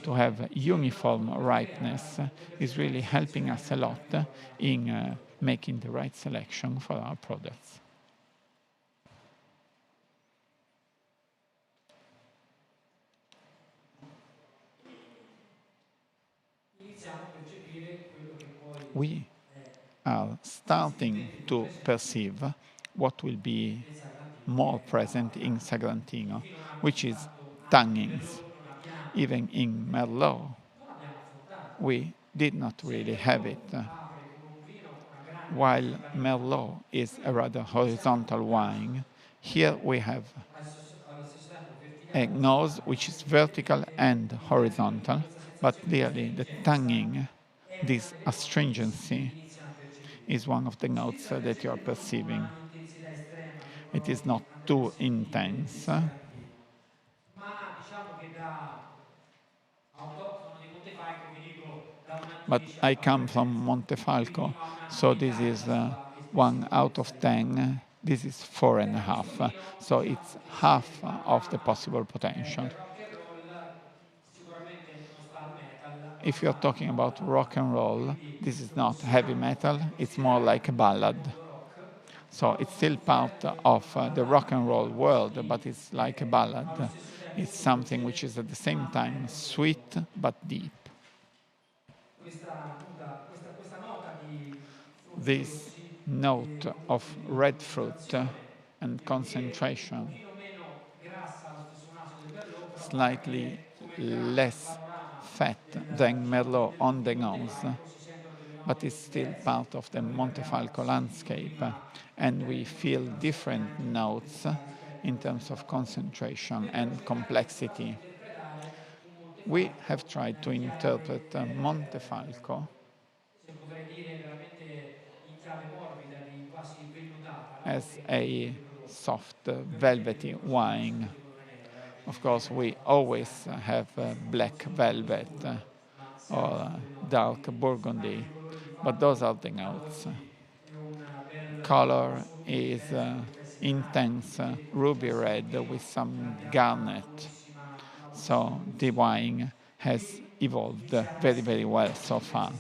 to maturazione, have sia per uniform appunto ripeness, per is cercare di really helping selezionare us a nel lot particolare in il prodotto. making the right selection for our products. Iniziamo a percepire quello che poi We è are starting to perceive what will be del Sagrantino, more che è la present parte in tannica. Qui Sagrantino, finora abbiamo which is estratto anche nel tannins. Merlot, non abbiamo, Even in Merlot, non abbiamo affrontato. we did not Se il really have it. Merlot apre come un vino una grande While verticalità, Merlot is a qui rather siamo horizontal un naso wine, here we have allo stesso tempo a verticale e nose orizzontale, which is perché vertical vedete and horizontal, questa but sensazione, questa clearly the esigenza tanning, è una this delle note che si astringency, iniziano a percepire. is one of the Si notes inizia a that you are percepire non con perceiving. un'intensità estrema che It is provochi not Andrea too sentire il intense, Sagrantino, ma diciamo che da autoctono di Montefalco, vi dico da una but 10 I fa come from 3,5, quindi Montefalco, ha una so this novità is nella sua 1 espressione out il of Sagrantino. 10. This is 4.5. Questo vino So it's diciamo che se half va of the da possible potential. rock and roll sicuramente non sta al metal, ma If you're sta talking alla about rock ballata. and roll, Quindi this is lo not heavy possiamo metal, it's more considerare like a nel ballad. mondo rock, So ma lo it's si still part considera of una the rock ballata and per roll qualcosa world, di but it's like a ballad. allo stesso tempo It's something which dolce, is at the same ma time sweet profondo. but deep. Questa nota di frutti This rossi note e of appunto di red fruit maturazione, and devo dire un concentration, pochino meno grassa allo stesso naso del Merlot, però fa slightly capire come già sul less panorama fat than Merlot on di the nose, Montefalco si sentono delle but it's note still diverse part of the da quelle che abbiamo Montefalco sentito landscape. prima in And we termini di feel concentrazione different anche di notes complessità rispetto in allo terms of spugnatore. concentration Noi abbiamo and cercato in questo caso di complexity. interpretare un We have Montefalco tried to interpret chiaramente Montefalco, se potrei dire as a soft, velvety wine. Of course, we always have black velvet or dark burgundy, but those are the notes. Color is intense ruby red with some garnet. So the wine has evolved very, very well so far.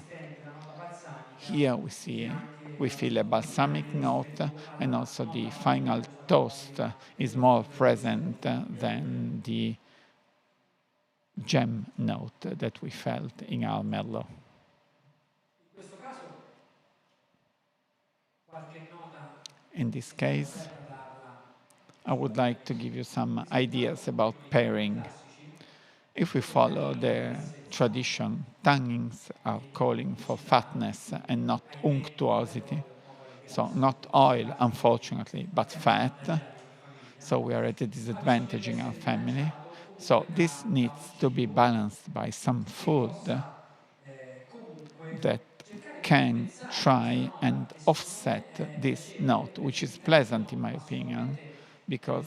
Here we feel a balsamic note, and also the final toast is more present than the gem note that we felt in our Merlot. In this case, I would like to give you some ideas about pairing. If we follow the tradition, tannins are calling for fatness and not unctuosity. So not oil, unfortunately, but fat. So we are at a disadvantage in our family. So this needs to be balanced by some food that can try and offset this note, which is pleasant in my opinion, because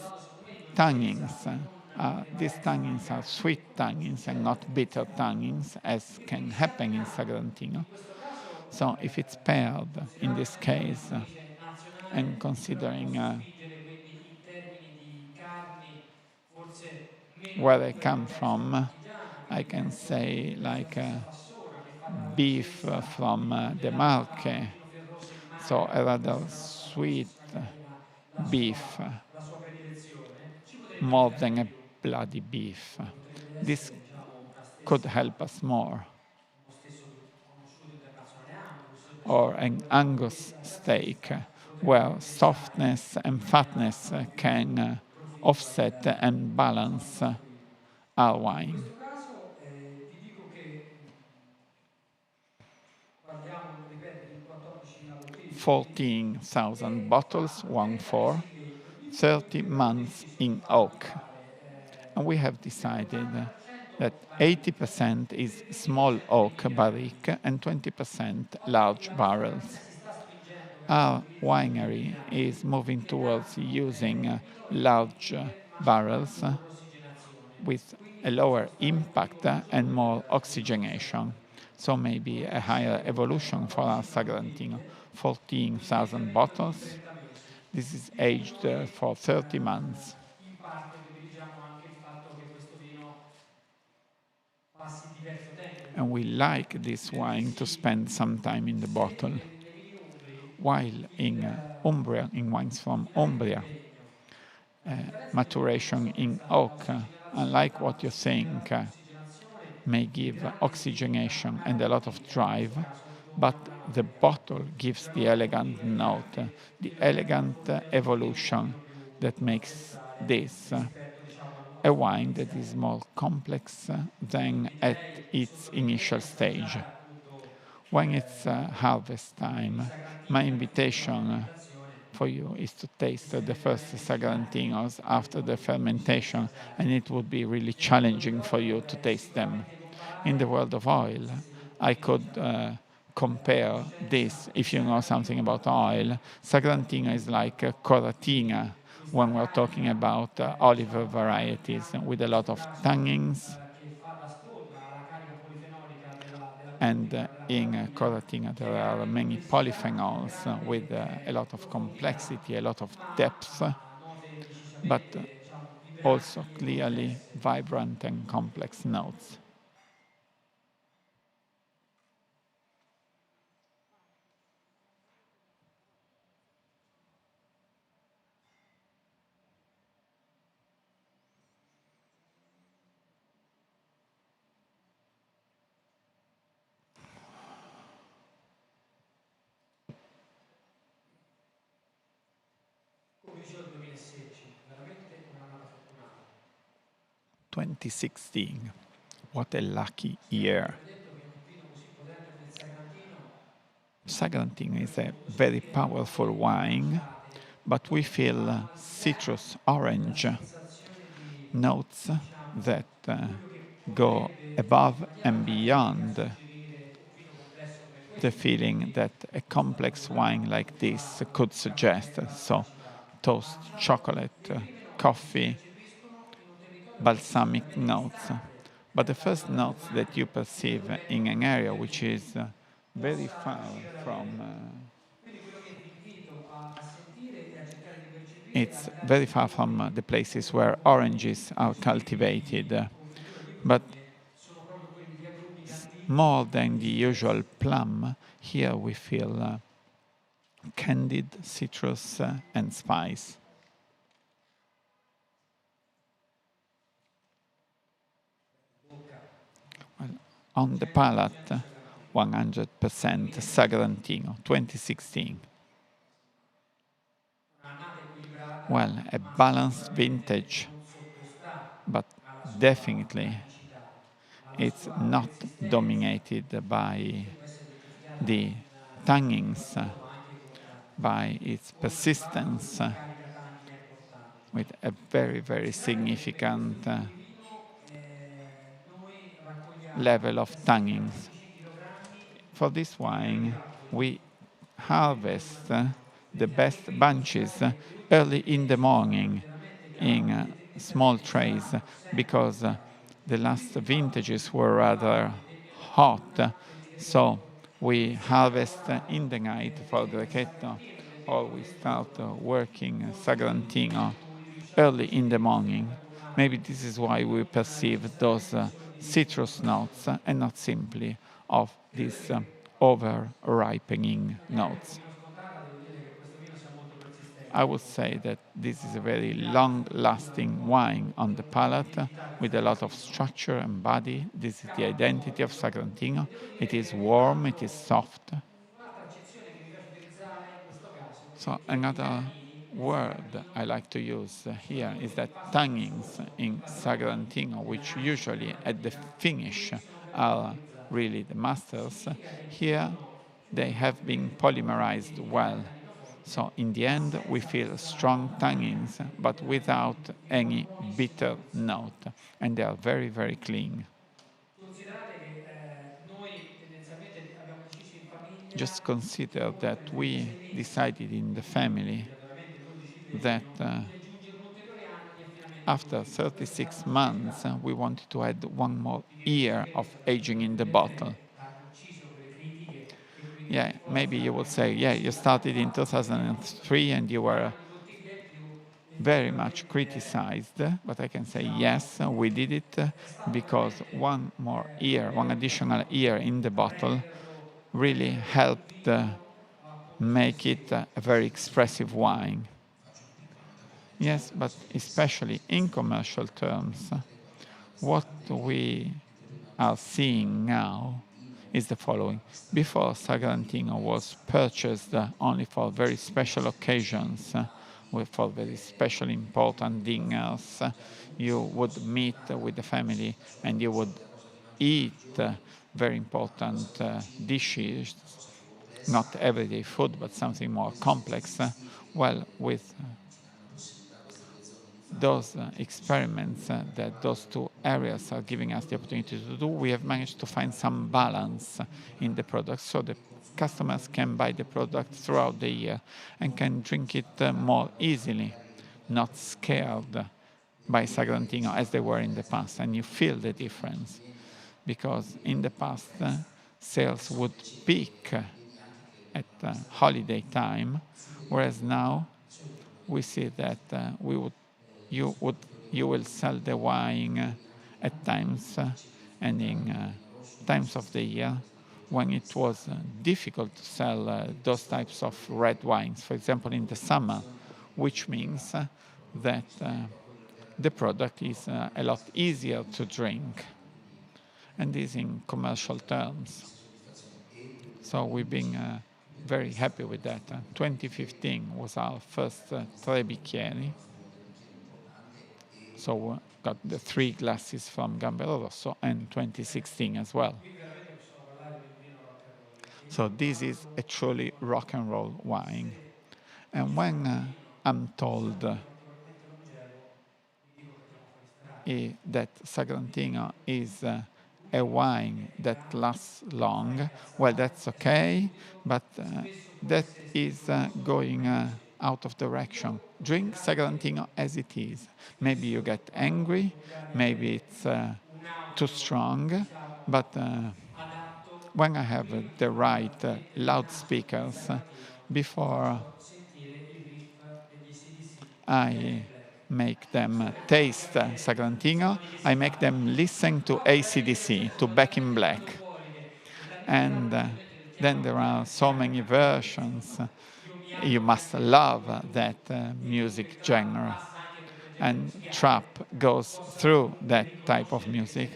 tannins, these tannins are sweet tannins and not bitter tannins, as can happen in Sagrantino. So if it's paired, in this case, and considering where I come from, I can say like beef from the Marche, so a rather sweet beef, more than a bloody beef. This could help us more. Or an Angus steak, where softness and fatness can offset and balance our wine. Ti dico che parliamo, ripeto, di 14 la bottiglia. 14,000 bottles, 1,4, 30 months in oak. And we have decided that 80% is small oak barrique and 20% large barrels. Our winery is moving towards using large barrels with a lower impact and more oxygenation. So maybe a higher evolution for our Sagrantino. 14,000 bottles. This is aged for 30 months. And we like this wine to spend some time in the bottle. While in Umbria, in wines from Umbria, maturation in oak, unlike what you think, may give oxygenation and a lot of drive, but the bottle gives the elegant note, the elegant evolution that makes this a wine that is more complex than at its initial stage. When it's harvest time, my invitation for you is to taste the first Sagrantinos after the fermentation, and it would be really challenging for you to taste them. In the world of oil, I could compare this, if you know something about oil. Sagrantino is like Coratina when we're talking about olive varieties with a lot of tannins. And in Coratina there are many polyphenols with a lot of complexity, a lot of depth, but also clearly vibrant and complex notes. Come dicevo, il 2016, veramente un'annata fortunata. 2016, what a lucky year. Sagrantino is a very powerful wine, but we feel citrus orange notes that go above and beyond the feeling that a complex wine like this could suggest. So toast, chocolate, coffee, balsamic notes. But the first notes that you perceive in an area which is very far from it's very far from the places where oranges are cultivated, but more than the usual plum, here we feel candied citrus and spice. Well, on the palate, 100% Sagrantino, 2016. Well, a balanced vintage, but definitely it's not dominated by the tannins, by its persistence, with a very, very significant level of tannins. For this wine, we harvest the best bunches early in the morning in small trays because the last vintages were rather hot. So we harvest in the night for Grechetto, or we start working Sagrantino early in the morning. Maybe this is why we perceive those citrus notes and not simply of these over-ripening notes. I would say that this is a very long-lasting wine on the palate with a lot of structure and body. This is the identity of Sagrantino. It is warm, it is soft. So another word I like to use here is that tannins in Sagrantino, which usually at the finish are really the masters, here they have been polymerized well. So in the end, we feel strong tannins, but without any bitter note, and they are very, very clean. Just consider that we decided in the family that after 36 months, we wanted to add one more year of aging in the bottle. Yeah, maybe you would say, yeah, you started in 2003 and you were very much criticized, but I can say yes, we did it because one more year, one additional year in the bottle really helped make it a very expressive wine. Yes, but especially in commercial terms, what we are seeing now is the following. Before, Sagrantino was purchased only for very special occasions, for very special important dinners. You would meet with the family and you would eat very important dishes, not everyday food, but something more complex. Well, with those experiments that those two areas are giving us the opportunity to do, we have managed to find some balance in the product so the customers can buy the product throughout the year and can drink it more easily, not scared by Sagrantino as they were in the past. And you feel the difference because in the past, sales would peak at holiday time, whereas now we see that you will sell the wine at times and in times of the year when it was difficult to sell those types of red wines, for example, in the summer, which means that the product is a lot easier to drink, and this in commercial terms. So we've been very happy with that. 2015 was our first Tre Bicchieri. So we got the 3 glasses from Gambero Rosso and 2016 as well. So this is a truly rock and roll wine. And when I'm told that Sagrantino is a wine that lasts long, well, that's okay, but that is going out of direction. Drink Sagrantino as it is. Maybe you get angry, maybe it's too strong, but when I have the right loudspeakers, before I make them taste Sagrantino, I make them listen to AC/DC, to Back in Black. And then there are so many versions. You must love that music genre. And trap goes through that type of music.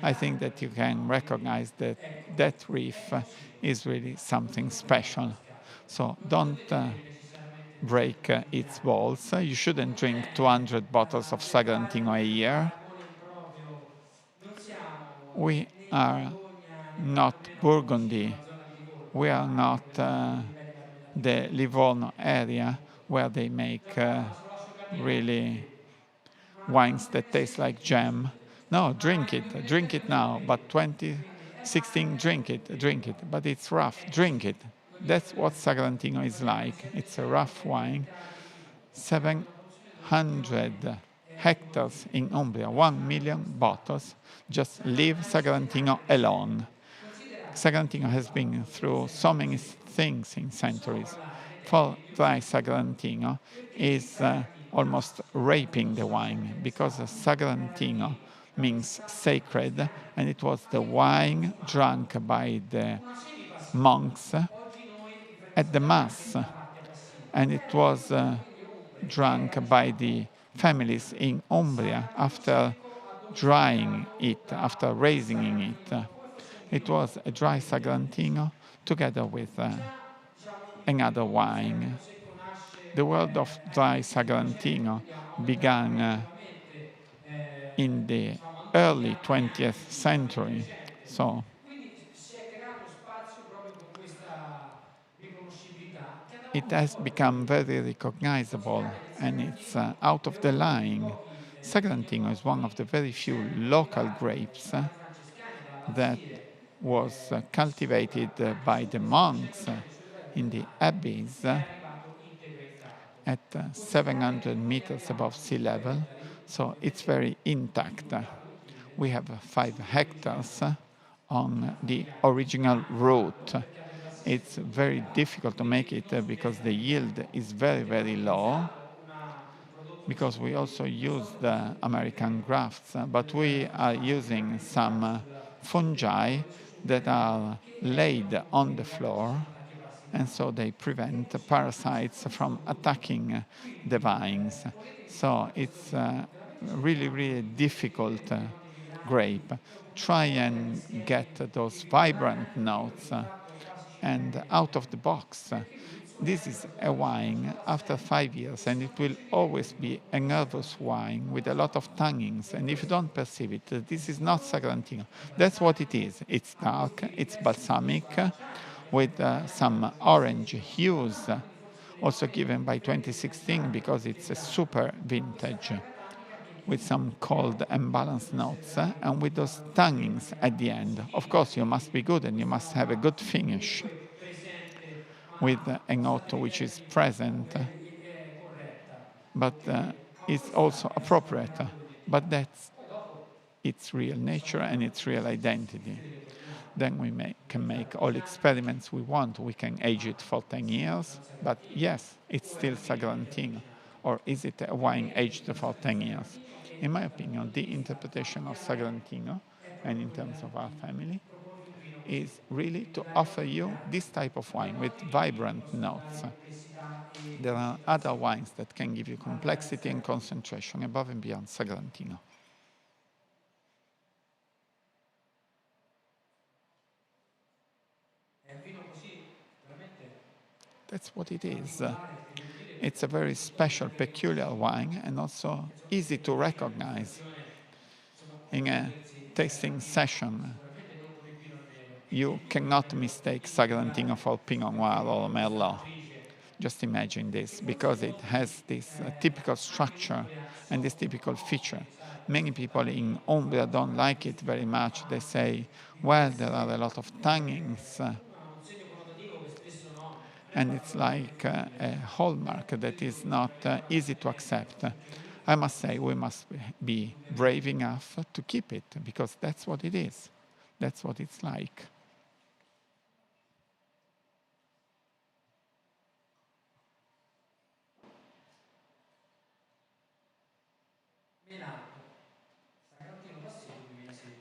I think that you can recognize that that riff is really something special. So don't break its walls. You shouldn't drink 200 bottles of Sagrantino a year. We are not Burgundy. We are not the Livorno area where they make really wines that taste like jam. No, drink it now. But 2016, drink it. But it's rough, drink it. That's what Sagrantino is like. It's a rough wine. 700 hectares in Umbria, 1 million bottles. Just leave Sagrantino alone. Sagrantino has been through so many things in centuries. For dry Sagrantino is almost raping the wine, because Sagrantino means sacred, and it was the wine drunk by the monks at the Mass, and it was drunk by the families in Umbria after drying it, after raising it. It was a dry Sagrantino together with another wine. The world of dry Sagrantino began in the early 20th century. So it has become very recognizable, and it's out of the line. Sagrantino is one of the very few local grapes that was cultivated by the monks in the abbeys at 700 meters above sea level, so it's very intact. We have 5 hectares on the original root. It's very difficult to make it because the yield is very, very low, because we also use the American grafts, but we are using some fungi that are laid on the floor, and so they prevent parasites from attacking the vines. So it's really, really difficult grape. Try and get those vibrant notes and out of the box. This is a wine after 5 years, and it will always be a nervous wine with a lot of tannins. And if you don't perceive it, this is not Sagrantino. That's what it is. It's dark, it's balsamic, with some orange hues, also given by 2016 because it's a super vintage, with some cold and balanced notes, and with those tannins at the end. Of course, you must be good and you must have a good finish with a note which is present, but it's also appropriate. But that's its real nature and its real identity. Then we can make all experiments we want. We can age it for 10 years, but yes, it's still Sagrantino. Or is it a wine aged for 10 years? In my opinion, the interpretation of Sagrantino, and in terms of our family, is really to offer you this type of wine with vibrant notes. There are other wines that can give you complexity and concentration above and beyond Sagrantino. That's what it is. It's a very special, peculiar wine, and also easy to recognize. In a tasting session, you cannot mistake Sagrantino for Pinot Noir or Merlot. Just imagine this, because it has this typical structure and this typical feature. Many people in Umbria don't like it very much. They say, well, there are a lot of tannins. and it's like a hallmark that is not easy to accept. I must say we must be brave enough to keep it, because that's what it is. That's what it's like.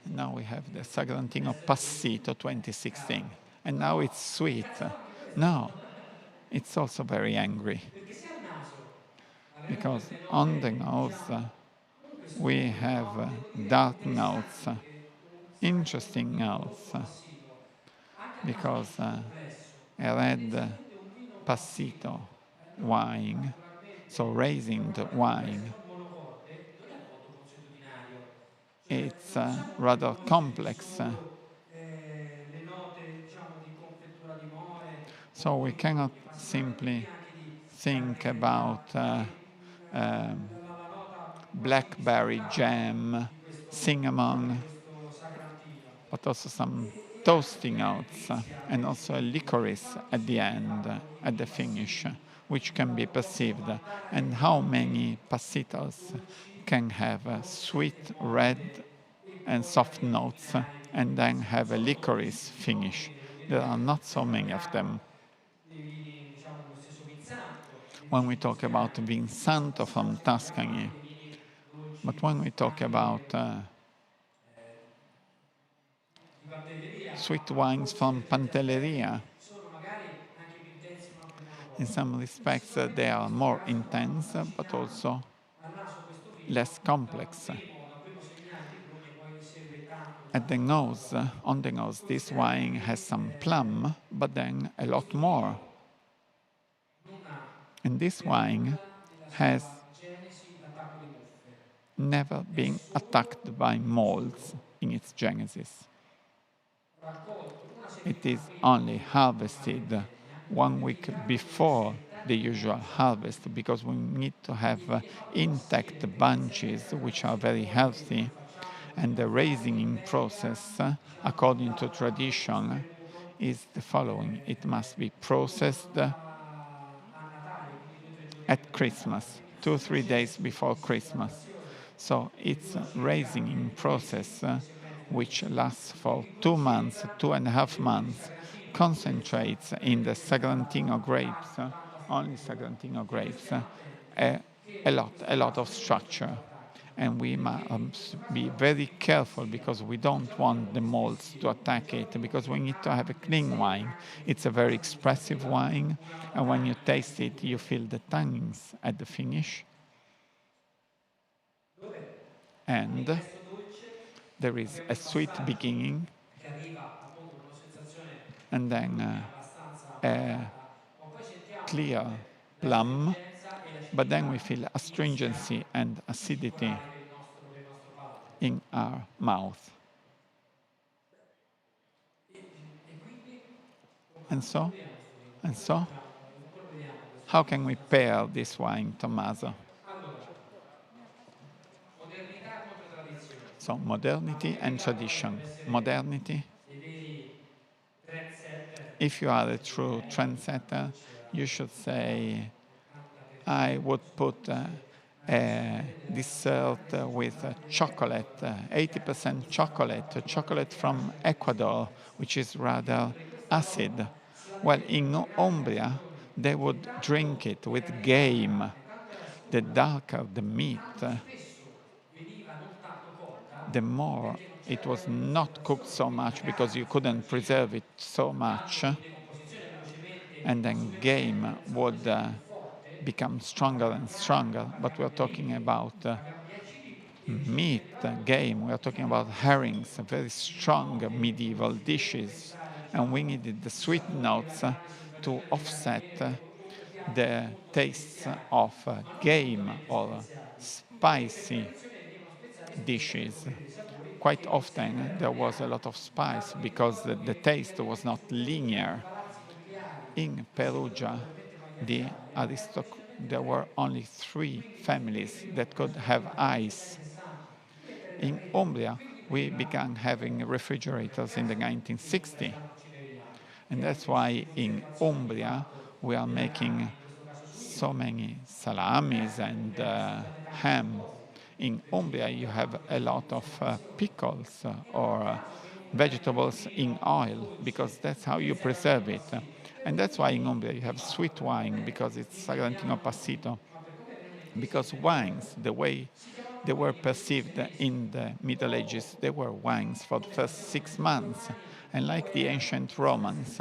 Now we have the Sagrantino Passito 2016, and now it's sweet. No, it's also very angry, because on the nose we have dark notes, interesting notes, because a red Passito wine, so raised wine, it's rather complex. So we cannot simply think about blackberry jam, cinnamon, but also some toasty notes, and also a licorice at the end, at the finish, which can be perceived. And how many passitos can have a sweet red and soft notes and then have a licorice finish? There are not so many of them. When we talk about Vinsanto from Tuscany, but when we talk about sweet wines from Pantelleria, in some respects they are more intense, but also less complex. At the nose, on the nose, this wine has some plum, but then a lot more. And this wine has never been attacked by molds in its genesis. It is only harvested 1 week before the usual harvest, because we need to have intact bunches which are very healthy, and the raising process, according to tradition, is the following. It must be processed at Christmas, 2 or 3 days before Christmas. So it's a raising process which lasts for 2 months, 2.5 months, concentrates in the Sagrantino grapes, only Sagrantino grapes, a lot of structure. And we must be very careful, because we don't want the molds to attack it, because we need to have a clean wine. It's a very expressive wine, and when you taste it, you feel the tannins at the finish. And there is a sweet beginning, and then a clear plum, but then we feel astringency and acidity in our mouth. And so, how can we pair this wine, Tommaso? So, modernity and tradition. Modernity. If you are a true trendsetter, you should say, I would put a dessert with chocolate, 80% chocolate from Ecuador, which is rather acid. Well, in Umbria, they would drink it with game. The darker the meat, the more it was not cooked so much, because you couldn't preserve it so much. And then game would become stronger and stronger. But we're talking about meat, game, we're talking about herrings, very strong medieval dishes. And we needed the sweet notes to offset the tastes of game or spicy dishes. Quite often there was a lot of spice, because the taste was not linear. In Perugia, there were only 3 families that could have ice. In Umbria, we began having refrigerators in the 1960s. And that's why in Umbria we are making so many salamis and ham. In Umbria, you have a lot of pickles or vegetables in oil because that's how you preserve it. And that's why in Umbria you have sweet wine because it's Sagrantino Passito. Because wines, the way they were perceived in the Middle Ages, they were wines for the first 6 months. And like the ancient Romans,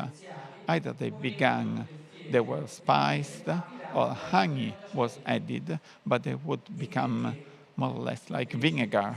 either they were spiced or honey was added, but they would become more or less like vinegar.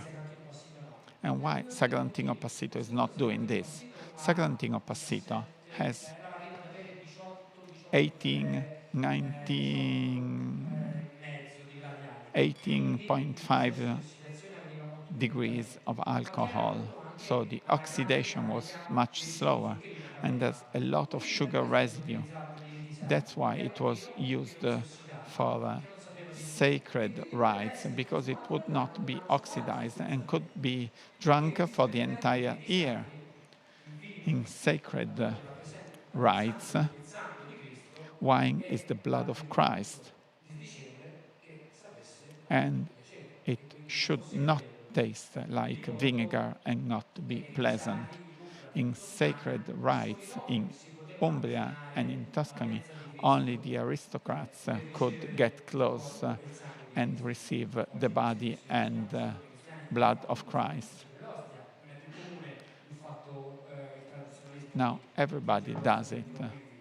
And why Sagrantino Passito is not doing this? Sagrantino Passito has era arrivato ad avere 18, 18, 19, e mezzo di gradi e quindi i processi di 18.5 ossidazione avvenivano molto più degrees lenti, of ma era alcohol. dovuto So anche the alla grande oxidation was carica much dei slower, zuccheri and there's a molecolari. lot of Quindi per sugar questo è stato residue. utilizzato dei That's salami. why E it allora was chiedo perché used non si ossidava, for perché non sapeva di più. E sacred quindi poteva rites essere because it trasformato would nel vino not per be una seconda oxidized and could destinazione. be Perché drunk questi for the fermenti entire year. utilizzati, il vino In sacred appunto rappresenta rites, il sangue di Cristo, wine is the e blood of Christ, l'1 di dicembre che sapesse and piacere. it E quindi non should fosse not quello taste il like tipo vinegar and not be che pleasant. usati In ma sacred rites subito in si poteva Umbria and avvicinare in alla Tuscany, mensa di only Cristo the aristocrats per could ricevere get il close corpo e il sangue di and Cristo. receive the Oggi invece body questo lo and facciamo solo noi cristiani perché blood la of Christ. istituzione dell'ostia non è più comune il fatto, il tradizionalismo Now di everybody ungere l'ostia does per it. primo col vino.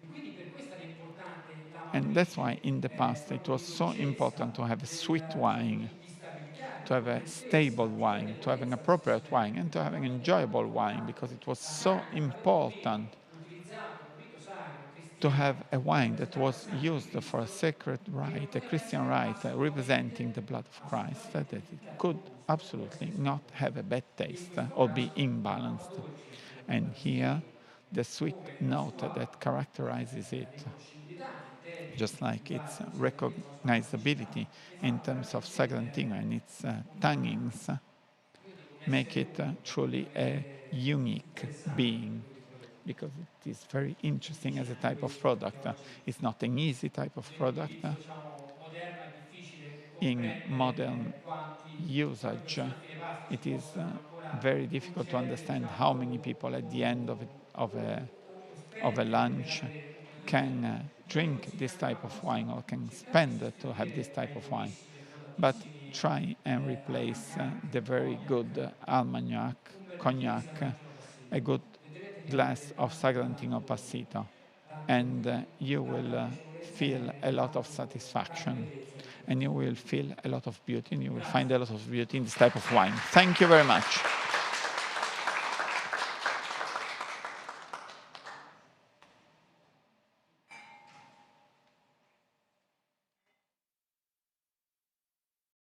E quindi per questo era importante la And that's matrice why in the past it proprio was di so important dolcezza, to have a sweet wine, di stabilità, di to have a stable potentezza, di wine, to have an gradevole allo stesso appropriate wine, tempo. and to have an Ed era molto enjoyable wine because importante it was la so canna, il vino important utilizzato, un rito sacro to cristiano have a che wine that rappresentava il was sangue di used for a Cristo, sacred che non rite, a poteva Christian essere rite representing the assolutamente, blood of Christ, that assolutamente it mischiato could col gusto o absolutely essere not have a sottoposto. bad E in taste questo or be caso il troppo imbalanced. dolce che poteva And here, essere the sweet come la note sua that characterizes it, riconoscibilità in termini just like di its base conservativa o recognizability specificità, ne fa in terms of veramente Sagrantino and its un'arte. tannins, Io dico make messer it unico truly perché a unique interessante come being tipo di prodotto. because it is very interesting as a Difficile anche type of questo perché product. oggi It's not an easy type of product. nell'utilizzo diciamo moderno è difficile In comprendere modern quante usage, persone a fine pasto si it is possano ancora very difficult to concedere understand how many diciamo people at the end o of a spendere per lunch avere un can prodotto bello drink così this tanto, ma type of poi wine or can si tratta di spend to have this sostituire type ai of wine. buonissimi e But fondatissimi try and replace the very good Armagnac, un bel bicchiere di cognac, Sagrantino a Passito. good Vedrete che glass apre of Sagrantino Passito, and you will tanta piacevolezza feel e a lot of tanta satisfaction, bellezza in and you questo. will feel a lot of beauty, and you will find Grazie. a lot of beauty in this type of wine. Thank you very much.